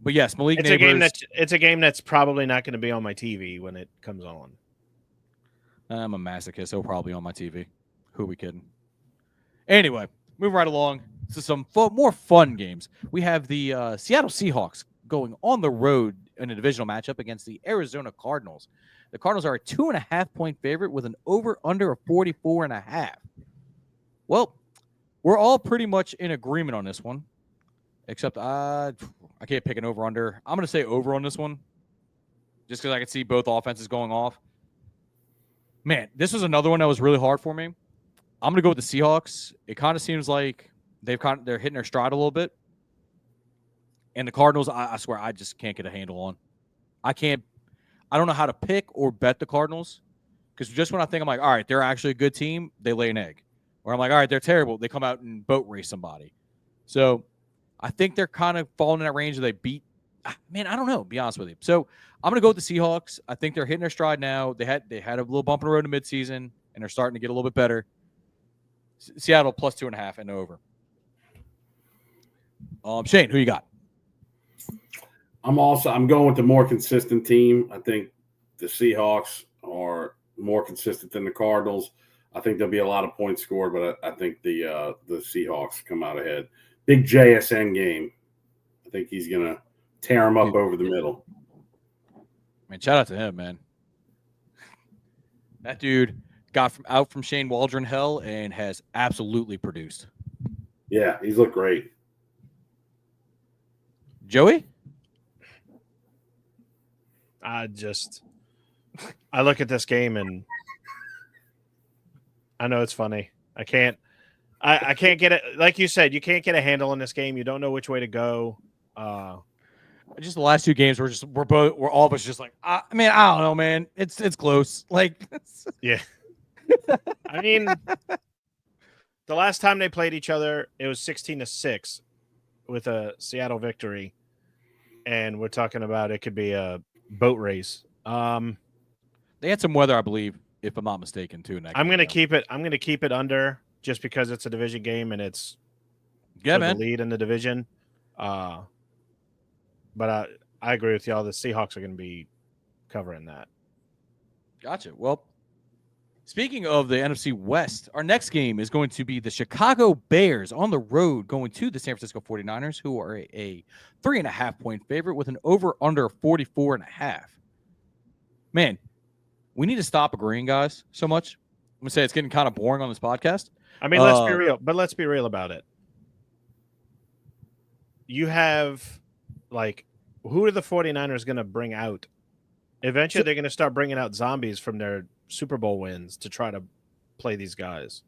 But yes, Malik Neighbors. It's a game that's probably not going to be on my TV when it comes on. I'm a masochist. It'll probably be on my TV. Who are we kidding? Anyway, moving right along to some more fun games. We have the Seattle Seahawks going on the road in a divisional matchup against the Arizona Cardinals. The Cardinals are a 2.5-point favorite with an over-under of 44.5. Well, we're all pretty much in agreement on this one, except I can't pick an over-under. I'm going to say over on this one just because I can see both offenses going off. Man, this was another one that was really hard for me. I'm going to go with the Seahawks. It kind of seems like they're hitting their stride a little bit. And the Cardinals, I swear, I just can't get a handle on. I don't know how to pick or bet the Cardinals because just when I think I'm like, all right, they're actually a good team, they lay an egg. Or I'm like, all right, they're terrible. They come out and boat race somebody. So I think they're kind of falling in that range where they beat. Man, I don't know, to be honest with you. So I'm going to go with the Seahawks. I think they're hitting their stride now. They had a little bump in the road in midseason, and they're starting to get a little bit better. Seattle plus 2.5 and over. Shane, who you got? I'm going with the more consistent team. I think the Seahawks are more consistent than the Cardinals. I think there'll be a lot of points scored, but I think the Seahawks come out ahead. Big JSN game. I think he's going to tear him up over the middle. Man, shout out to him, man. That dude got out from Shane Waldron hell and has absolutely produced. Yeah, he's looked great. Joey? I look at this game and I know it's funny. I I can't get it. Like you said, you can't get a handle on this game. You don't know which way to go. Just the last 2 games, we're all of us just like, I don't know, man. It's close. Like, Yeah. I mean, the last time they played each other, it was 16-6 with a Seattle victory, and we're talking about it could be a boat race. they had some weather, I believe, if I'm not mistaken, too. In that I'm game, gonna keep it. I'm gonna keep it under just because it's a division game and it's yeah, for man. the lead in the division. But I agree with y'all. The Seahawks are going to be covering that. Gotcha. Well, speaking of the NFC West, our next game is going to be the Chicago Bears on the road going to the San Francisco 49ers, who are a 3.5-point favorite with an over-under 44.5. Man, we need to stop agreeing, guys, so much. I'm going to say it's getting kind of boring on this podcast. I mean, let's be real, but let's be real about it. You have, like, who are the 49ers going to bring out? Eventually, they're going to start bringing out zombies from their Super Bowl wins to try to play these guys.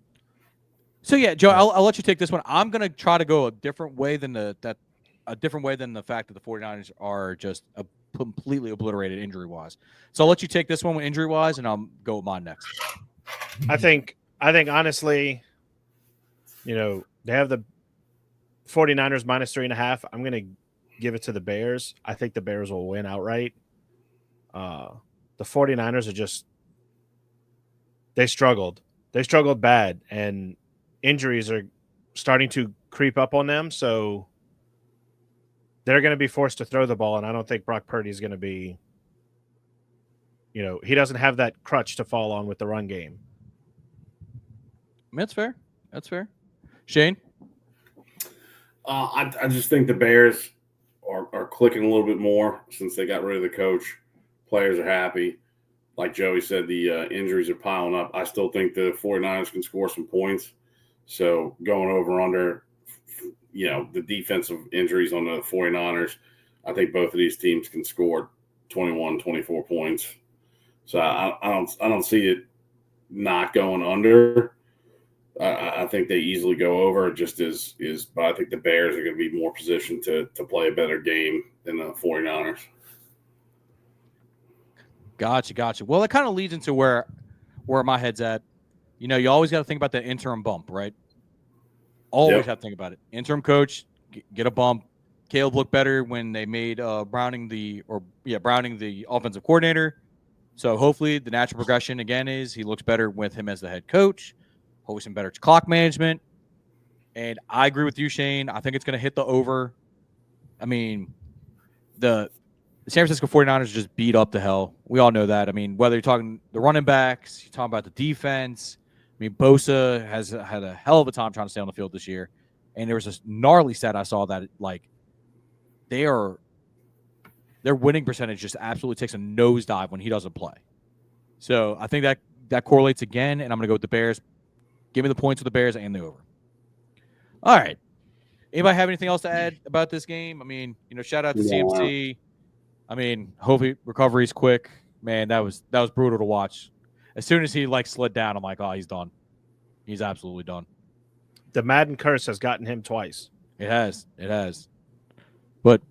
So, yeah, Joe, I'll let you take this one. I'm going to try to go a different way than the fact that the 49ers are just completely obliterated injury-wise. So I'll let you take this one injury-wise, and I'll go with mine next. I think honestly, they have the 49ers minus 3.5. I'm going to give it to the Bears. I think the Bears will win outright. The 49ers are just – they struggled. They struggled bad, and injuries are starting to creep up on them, so they're going to be forced to throw the ball, and I don't think Brock Purdy is going to be – he doesn't have that crutch to fall on with the run game. That's fair. That's fair. Shane? I just think the Bears are clicking a little bit more since they got rid of the coach. Players are happy. Like Joey said, the injuries are piling up. I still think the 49ers can score some points. So going over under, the defensive injuries on the 49ers, I think both of these teams can score 21, 24 points. So I don't see it not going under. I think they easily go over. It just is, but I think the Bears are going to be more positioned to play a better game than the 49ers. Gotcha. Well, it kind of leads into where my head's at. You always got to think about that interim bump, right? Always have to think about it. Interim coach, get a bump. Caleb looked better when they made Browning the offensive coordinator. So hopefully the natural progression again is he looks better with him as the head coach. Hopefully some better clock management. And I agree with you, Shane. I think it's going to hit the over. I mean, the San Francisco 49ers just beat up to hell. We all know that. I mean, whether you're talking the running backs, you're talking about the defense. I mean, Bosa has had a hell of a time trying to stay on the field this year. And there was this gnarly stat I saw that, their winning percentage just absolutely takes a nosedive when he doesn't play. So I think that correlates again, and I'm going to go with the Bears. Give me the points with the Bears and the over. All right. Anybody have anything else to add about this game? I mean, shout out to CMC. I mean, hopefully recovery's quick. Man, that was brutal to watch. As soon as he slid down, I'm like, oh, he's done. He's absolutely done. The Madden curse has gotten him twice. It has. But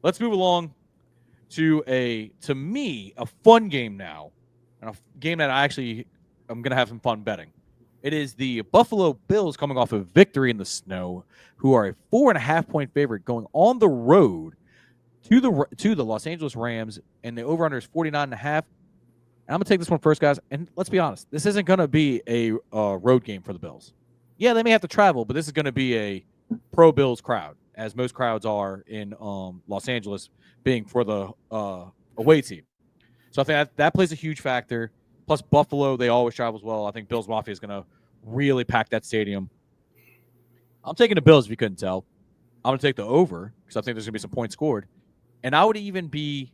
let's move along to me, a fun game now. And a game that I'm going to have some fun betting. It is the Buffalo Bills coming off a victory in the snow, who are a 4.5-point favorite going on the road to the Los Angeles Rams, and the over-under is 49.5. And I'm going to take this one first, guys. And let's be honest, this isn't going to be a road game for the Bills. Yeah, they may have to travel, but this is going to be a pro-Bills crowd, as most crowds are in Los Angeles, being for the away team. So I think that plays a huge factor. Plus, Buffalo, they always travel as well. I think Bills Mafia is going to really pack that stadium. I'm taking the Bills, if you couldn't tell. I'm going to take the over because I think there's going to be some points scored. And I would even be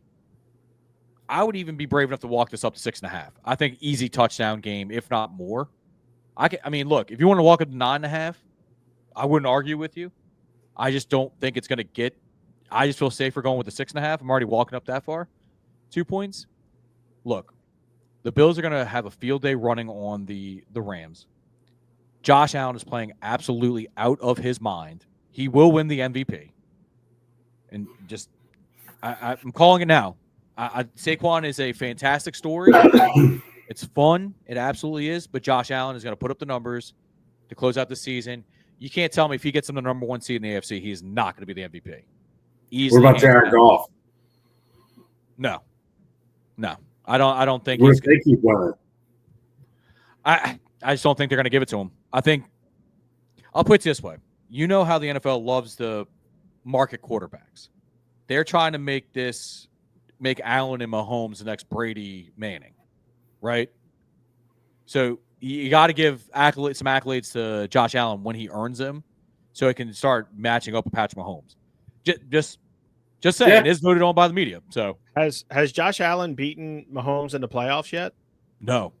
brave enough to walk this up to 6.5. I think easy touchdown game, if not more. I mean, look, if you want to walk it to 9.5, I wouldn't argue with you. I just don't think it's going to get – I just feel safer going with the 6.5. I'm already walking up that far. 2 points. Look, the Bills are going to have a field day running on the Rams. Josh Allen is playing absolutely out of his mind. He will win the MVP. And just, I'm calling it now. Saquon is a fantastic story. It's fun. It absolutely is. But Josh Allen is going to put up the numbers to close out the season. You can't tell me if he gets him the number 1 seed in the AFC, he's not going to be the MVP. Easily, what about Jared Goff? No. I don't think What he's if they keep winning? I just don't think they're going to give it to him. I think I'll put it this way. You know how the NFL loves the market quarterbacks. They're trying to make Allen and Mahomes the next Brady Manning, right? So you got to give some accolades to Josh Allen when he earns them, so he can start matching up with Patrick Mahomes. Just saying, it is voted on by the media. So has Josh Allen beaten Mahomes in the playoffs yet? No.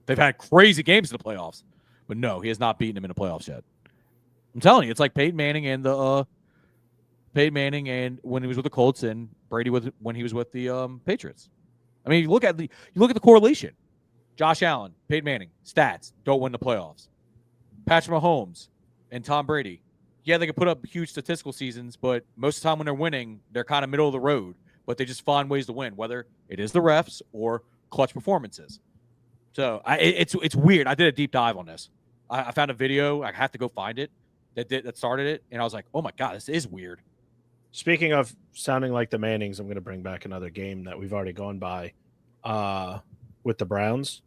They've had crazy games in the playoffs, but no, he has not beaten him in the playoffs yet. I'm telling you, it's like Peyton Manning and when he was with the Colts and Brady when he was with the Patriots. I mean, you look at the correlation. Josh Allen, Peyton Manning, stats, don't win the playoffs. Patrick Mahomes and Tom Brady. Yeah, they can put up huge statistical seasons, but most of the time when they're winning, they're kind of middle of the road, but they just find ways to win, whether it is the refs or clutch performances. So it's weird. I did a deep dive on this. I found a video. I have to go find it that started it, and I was like, oh my God, this is weird. Speaking of sounding like the Mannings, I'm going to bring back another game that we've already gone by with the Browns.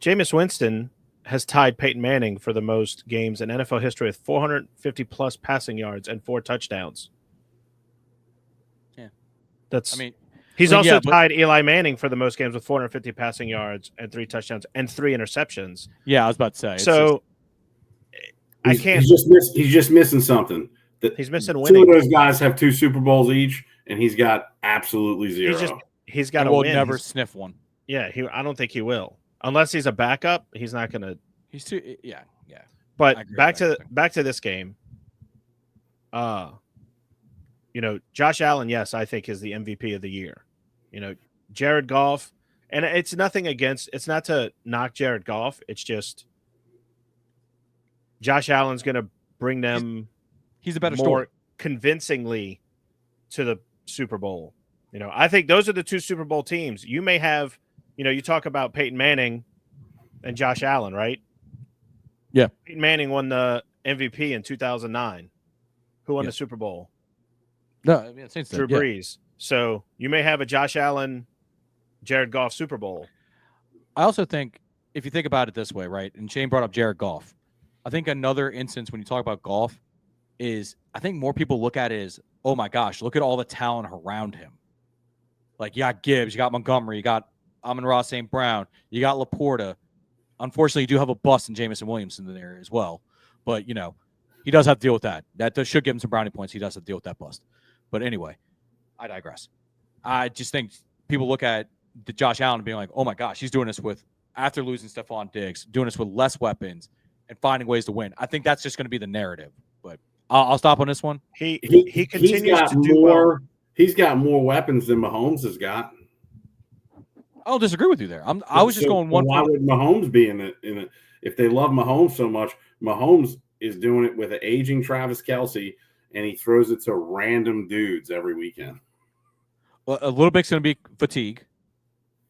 Jameis Winston has tied Peyton Manning for the most games in NFL history with 450-plus passing yards and 4 touchdowns. Yeah. He's also tied Eli Manning for the most games with 450 passing yards and 3 touchdowns and 3 interceptions. Yeah, I was about to say. So I can't. He's just missing something. He's missing winning. 2 of those guys have 2 Super Bowls each, and he's got absolutely 0. He's got to win. He will never sniff one. Yeah, I don't think he will. Unless he's a backup, he's not going to. He's too. Yeah. But back to this game. Josh Allen, yes, I think is the MVP of the year. Jared Goff, and it's not to knock Jared Goff. It's just Josh Allen's going to bring them. He's a better more story. Convincingly to the Super Bowl. I think those are the 2 Super Bowl teams. You may have, you talk about Peyton Manning and Josh Allen, right? Yeah. Peyton Manning won the MVP in 2009. Who won the Super Bowl? No, I mean, it's Drew Brees. So you may have a Josh Allen, Jared Goff Super Bowl. I also think, if you think about it this way, right, and Shane brought up Jared Goff, I think another instance when you talk about Goff is I think more people look at it as, oh my gosh, look at all the talent around him. Like, you got Gibbs, you got Montgomery, you got Amon-Ra St. Brown, you got Laporta. Unfortunately, you do have a bust in Jameson Williamson in there as well. But, he does have to deal with that. That should give him some brownie points. He does have to deal with that bust. But anyway, I digress. I just think people look at the Josh Allen being like, oh my gosh, he's doing this after losing Stephon Diggs, doing this with less weapons and finding ways to win. I think that's just going to be the narrative. But I'll stop on this one. He continues to do more. well. He's got more weapons than Mahomes has got. I don't disagree with you there. I was just going one. Why would Mahomes be in it? If they love Mahomes so much, Mahomes is doing it with an aging Travis Kelce, and he throws it to random dudes every weekend. Well, a little bit's going to be fatigue.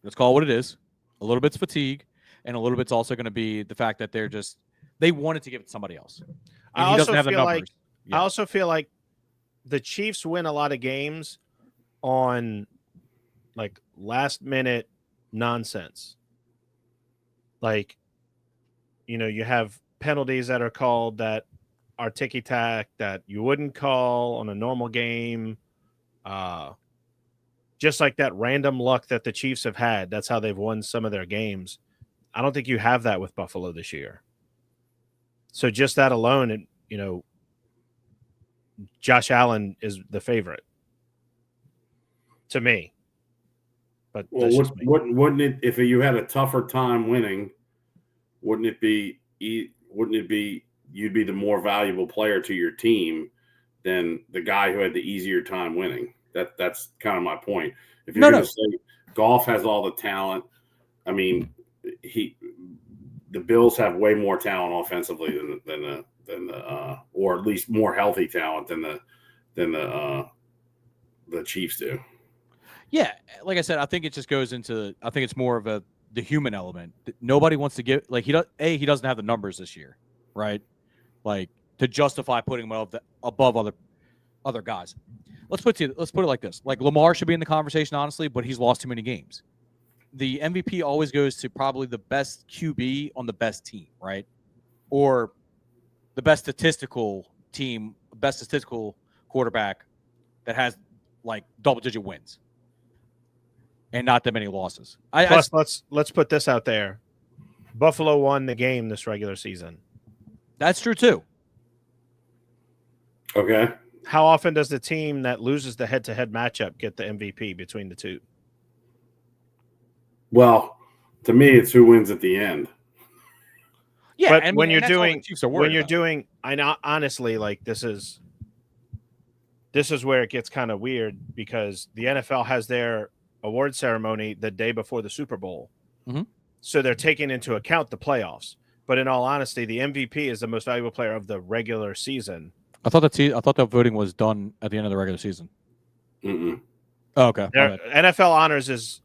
Let's call it what it is. A little bit's fatigue, and a little bit's also going to be the fact that they wanted to give it to somebody else. And he doesn't have the numbers. I also feel like the Chiefs win a lot of games on like last minute nonsense. Like, you have penalties that are called that are ticky-tack that you wouldn't call on a normal game. Just like that random luck that the Chiefs have had. That's how they've won some of their games. I don't think you have that with Buffalo this year. So just that alone, and Josh Allen is the favorite to me. But wouldn't it, if you had a tougher time winning, wouldn't it be you'd be the more valuable player to your team than the guy who had the easier time winning? That's kind of my point. If you're going to say Goff has all the talent, I mean, the Bills have way more talent offensively than the or at least more healthy talent than the Chiefs do. Yeah, like I said, I think it just goes into. I think it's more of the human element. Nobody wants to give he doesn't have the numbers this year, right? Like to justify putting him above other guys. Let's put it like this: like Lamar should be in the conversation, honestly, but he's lost too many games. The MVP always goes to probably the best QB on the best team, right? Or the best statistical quarterback that has like double-digit wins and not that many losses. Plus, let's put this out there: Buffalo won the game this regular season. That's true too. Okay. How often does the team that loses the head-to-head matchup get the MVP between the two? Well, to me, it's who wins at the end. Yeah, but I mean, when you're that's all the doing, Chiefs are worried about. I know honestly, like this is where it gets kind of weird because the NFL has their award ceremony the day before the Super Bowl, so they're taking into account the playoffs. But in all honesty, the MVP is the most valuable player of the regular season. I thought that voting was done at the end of the regular season. Mm-mm. Oh, okay. NFL honors is.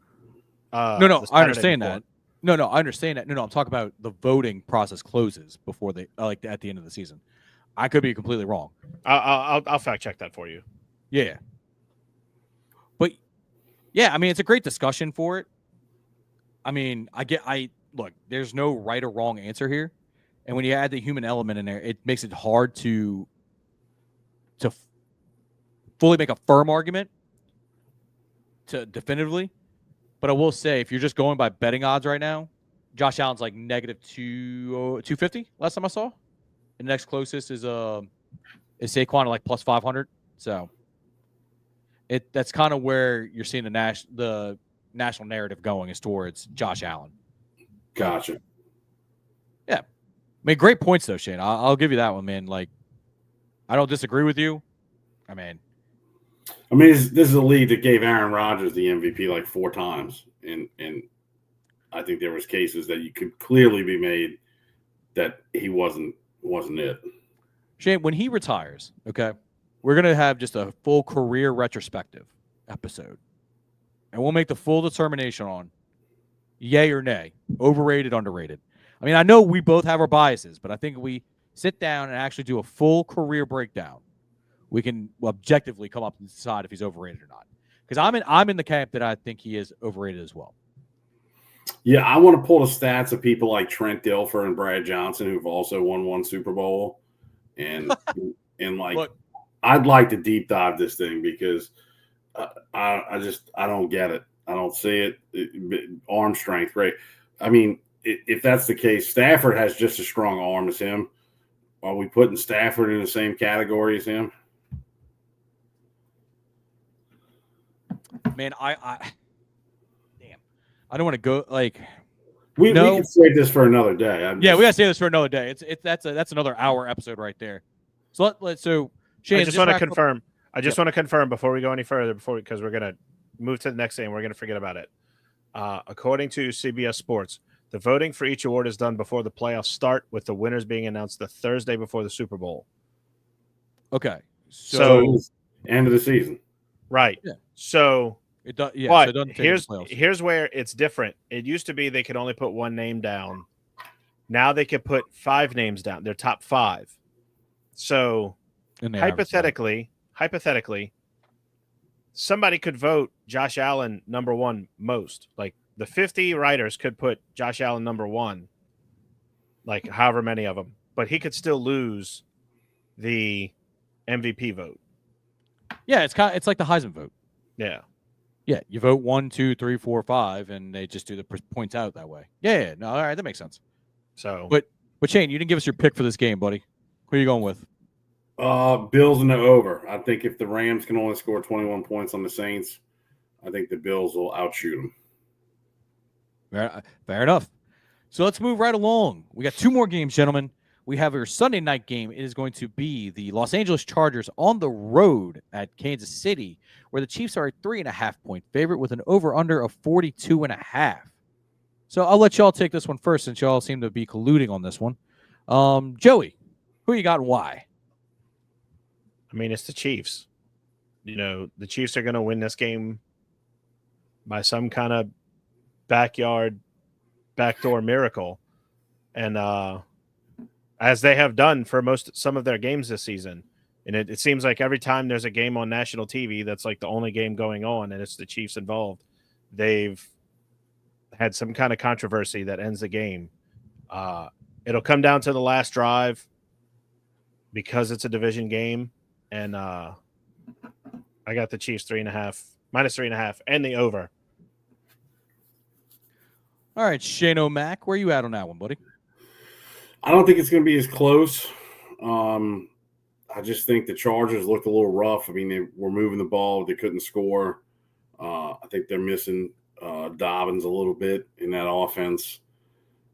No, I understand that. No, I understand that. No, I'm talking about the voting process closes before they at the end of the season. I could be completely wrong. I'll fact check that for you. Yeah, but yeah, I mean, it's a great discussion for it. I mean, look. There's no right or wrong answer here, and when you add the human element in there, it makes it hard to fully make a firm argument to definitively. But I will say, if you're just going by betting odds right now, Josh Allen's like negative 250 last time I saw. And the next closest is Saquon at like plus 500. So that's kind of where you're seeing the national narrative going is towards Josh Allen. Gotcha. Yeah, I mean, great points though, Shane. I'll give you that one, man. Like, I don't disagree with you. I mean, this is a league that gave Aaron Rodgers the MVP like 4 times, and I think there was cases that you could clearly be made that he wasn't it. Shane, when he retires, okay, we're gonna have just a full career retrospective episode, and we'll make the full determination on yay or nay, overrated, underrated. I mean, I know we both have our biases, but I think if we sit down and actually do a full career breakdown, we can objectively come up and decide if he's overrated or not. Because I'm in the camp that I think he is overrated as well. Yeah, I want to pull the stats of people like Trent Dilfer and Brad Johnson who've also won 1 Super Bowl, and like look, I'd like to deep dive this thing because I don't get it. I don't see it. Arm strength, right? I mean, if that's the case, Stafford has just as strong arm as him. Are we putting Stafford in the same category as him? Man, damn, I don't want to go like. We can save this for another day. We gotta save this for another day. That's another hour episode right there. So so Shane, I just want to confirm. I just want to confirm before we go any further, because we're gonna move to the next thing and we're gonna forget about it. According to CBS Sports, the voting for each award is done before the playoffs start, with the winners being announced the Thursday before the Super Bowl. Okay, so end of the season, right? Yeah. So it does. Yeah. But so it doesn't take here's where it's different. It used to be they could only put 1 name down. Now they could put 5 names down. Their top 5. So hypothetically, somebody could vote Josh Allen number 1 most. Like the 50 writers could put Josh Allen number 1, like however many of them, but he could still lose the MVP vote. Yeah, it's like the Heisman vote. Yeah. Yeah, you vote 1, 2, 3, 4, 5, and they just do the points out that way. Yeah, no, all right, that makes sense. So, but Shane, you didn't give us your pick for this game, buddy. Who are you going with? Bills in the over. I think if the Rams can only score 21 points on the Saints, I think the Bills will outshoot them. Fair enough. So let's move right along. We got 2 more games, gentlemen. We have our Sunday night game. It is going to be the Los Angeles Chargers on the road at Kansas City, where the Chiefs are a 3.5-point favorite with an over-under of 42.5. So I'll let y'all take this one first since y'all seem to be colluding on this one. Joey, who you got and why? I mean, it's the Chiefs. The Chiefs are going to win this game by some kind of backdoor miracle. And as they have done for some of their games this season. And it seems like every time there's a game on national TV that's like the only game going on and it's the Chiefs involved, they've had some kind of controversy that ends the game. It'll come down to the last drive because it's a division game. And I got the Chiefs -3.5, and the over. All right, Shane O'Mac, where you at on that one, buddy? I don't think it's going to be as close. I just think the Chargers looked a little rough. I mean, they were moving the ball. They couldn't score. I think they're missing Dobbins a little bit in that offense.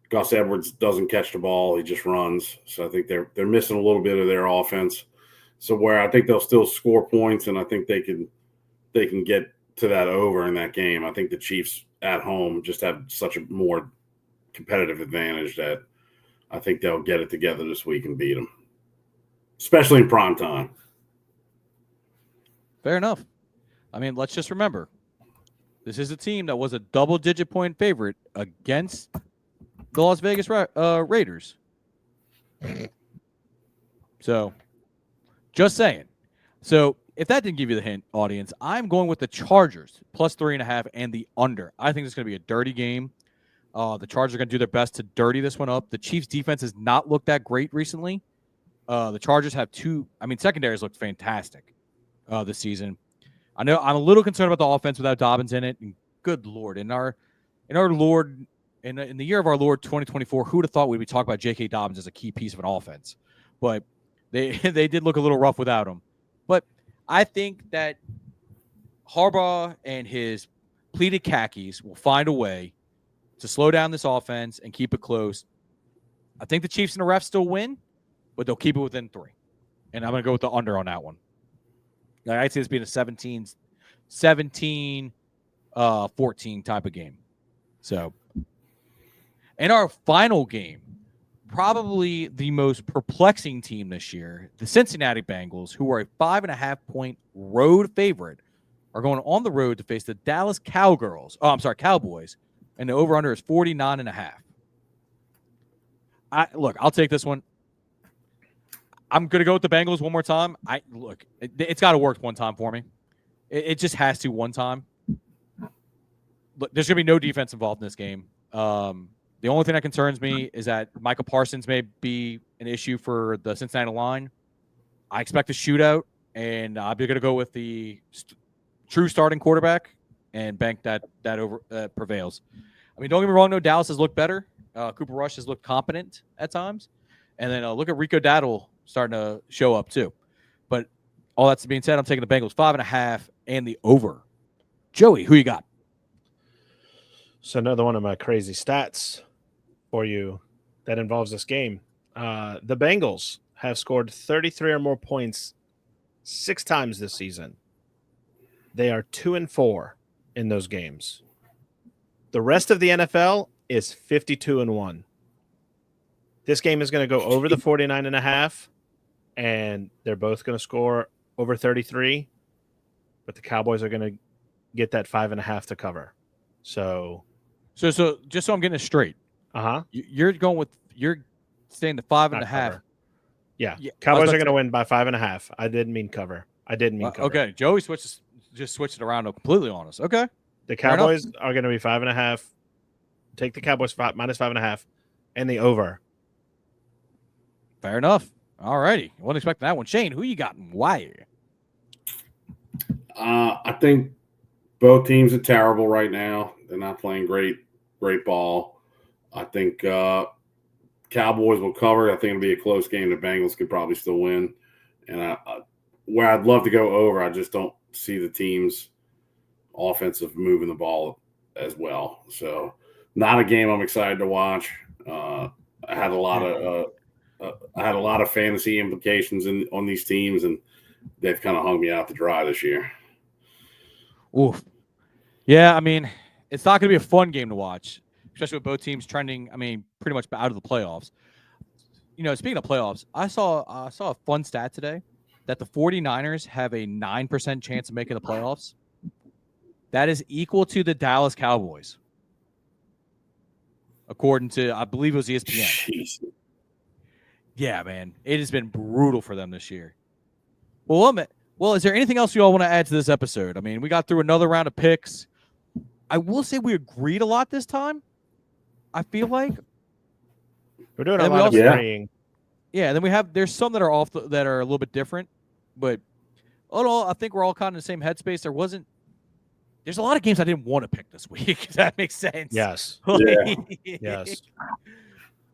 Gus Edwards doesn't catch the ball. He just runs. So I think they're missing a little bit of their offense. So where I think they'll still score points, and I think they can get to that over in that game. I think the Chiefs at home just have such a more competitive advantage that I think they'll get it together this week and beat them, especially in prime time. Fair enough. I mean, let's just remember, this is a team that was a double-digit point favorite against the Las Vegas Raiders. So, just saying. So, if that didn't give you the hint, audience, I'm going with the Chargers +3.5 and the under. I think it's going to be a dirty game. The Chargers are going to do their best to dirty this one up. The Chiefs' defense has not looked that great recently. The Chargers have secondaries looked fantastic this season. I know I'm a little concerned about the offense without Dobbins in it. And good Lord, in the year of our Lord 2024, who would have thought we'd be talking about J.K. Dobbins as a key piece of an offense? But they did look a little rough without him. But I think that Harbaugh and his pleated khakis will find a way to slow down this offense and keep it close. I think the Chiefs and the refs still win, but they'll keep it within 3. And I'm going to go with the under on that one. I'd say this being a 17-14 type of game. So, in our final game, probably the most perplexing team this year, the Cincinnati Bengals, who are a 5.5-point road favorite, are going on the road to face the Dallas Cowboys. And the over-under is 49.5. I'll take this one. I'm going to go with the Bengals one more time. It's got to work one time for me. It just has to one time. Look, there's going to be no defense involved in this game. The only thing that concerns me is that Micah Parsons may be an issue for the Cincinnati line. I expect a shootout, and I'm going to go with the true starting quarterback and bank that over prevails. I mean, don't get me wrong, though. Dallas has looked better. Cooper Rush has looked competent at times. And then look at Rico Dowdle starting to show up too. But all that's being said, I'm taking the Bengals 5.5 and the over. Joey, who you got? So another one of my crazy stats for you that involves this game. The Bengals have scored 33 or more points 6 times this season. They are 2-4 in those games. The rest of the NFL is 52-1. This game is going to go over the 49.5, and they're both going to score over 33, but the Cowboys are going to get that 5.5 to cover. So just so I'm getting it straight. You're saying the 5.5. Yeah. Cowboys are going to win by 5.5. I didn't mean cover. cover. Okay. Joey switched it around completely on us. Okay. The Cowboys are going to be 5.5. Take the Cowboys -5.5 and the over. Fair enough. All righty. Wasn't expecting that one. Shane, who you got and why? I think both teams are terrible right now. They're not playing great ball. I think Cowboys will cover. I think it'll be a close game. The Bengals could probably still win. And where I'd love to go over, I just don't see the team's offensive moving the ball as well. So not a game I'm excited to watch. I had a lot of fantasy implications on these teams, and they've kind of hung me out to dry this year. Oof. Yeah, I mean, it's not going to be a fun game to watch especially with both teams trending. I mean, pretty much out of the playoffs. You know, speaking of playoffs, I saw a fun stat today that the 49ers have a 9% chance of making the playoffs. That is equal to the Dallas Cowboys, according to, I believe it was ESPN. Jeez. Yeah, man, it has been brutal for them this year. Well, is there anything else you all want to add to this episode? I mean, we got through another round of picks. I will say we agreed a lot this time. I feel like We're doing a And we lot of also- agreeing. yeah. Then there's some that are that are a little bit different, but all in all, I think we're all kind of in the same headspace. There's a lot of games I didn't want to pick this week. If that makes sense. Yes. It's Yes.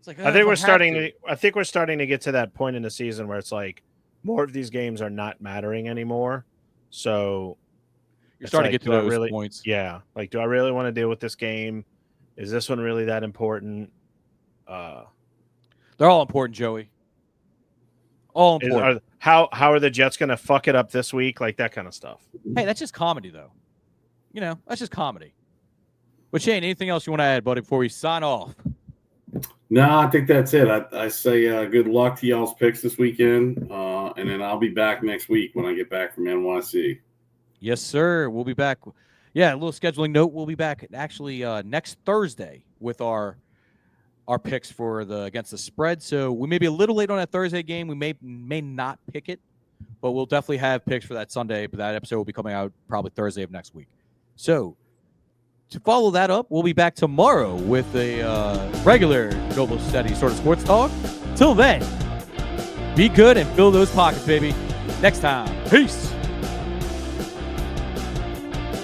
like, I think we're starting to get to that point in the season where it's like more of these games are not mattering anymore. So You're it's starting like, to get to do I those really- points. yeah, like, do I really want to deal with this game? Is this one really that important? They're all important, Joey. All important. How are the Jets going to fuck it up this week? Like that kind of stuff. Hey, that's just comedy, though. You know, that's just comedy. But Shane, anything else you want to add, buddy, before we sign off? No, I think that's it. I say good luck to y'all's picks this weekend, and then I'll be back next week when I get back from NYC. Yes, sir. We'll be back. Yeah, a little scheduling note. We'll be back actually next Thursday with our picks for the against the spread. So we may be a little late on that Thursday game. We may not pick it, but we'll definitely have picks for that Sunday. But that episode will be coming out probably Thursday of next week. So to follow that up, we'll be back tomorrow with a regular Noble Steady sort of sports talk. Till then, be good and fill those pockets, baby. Next time, peace.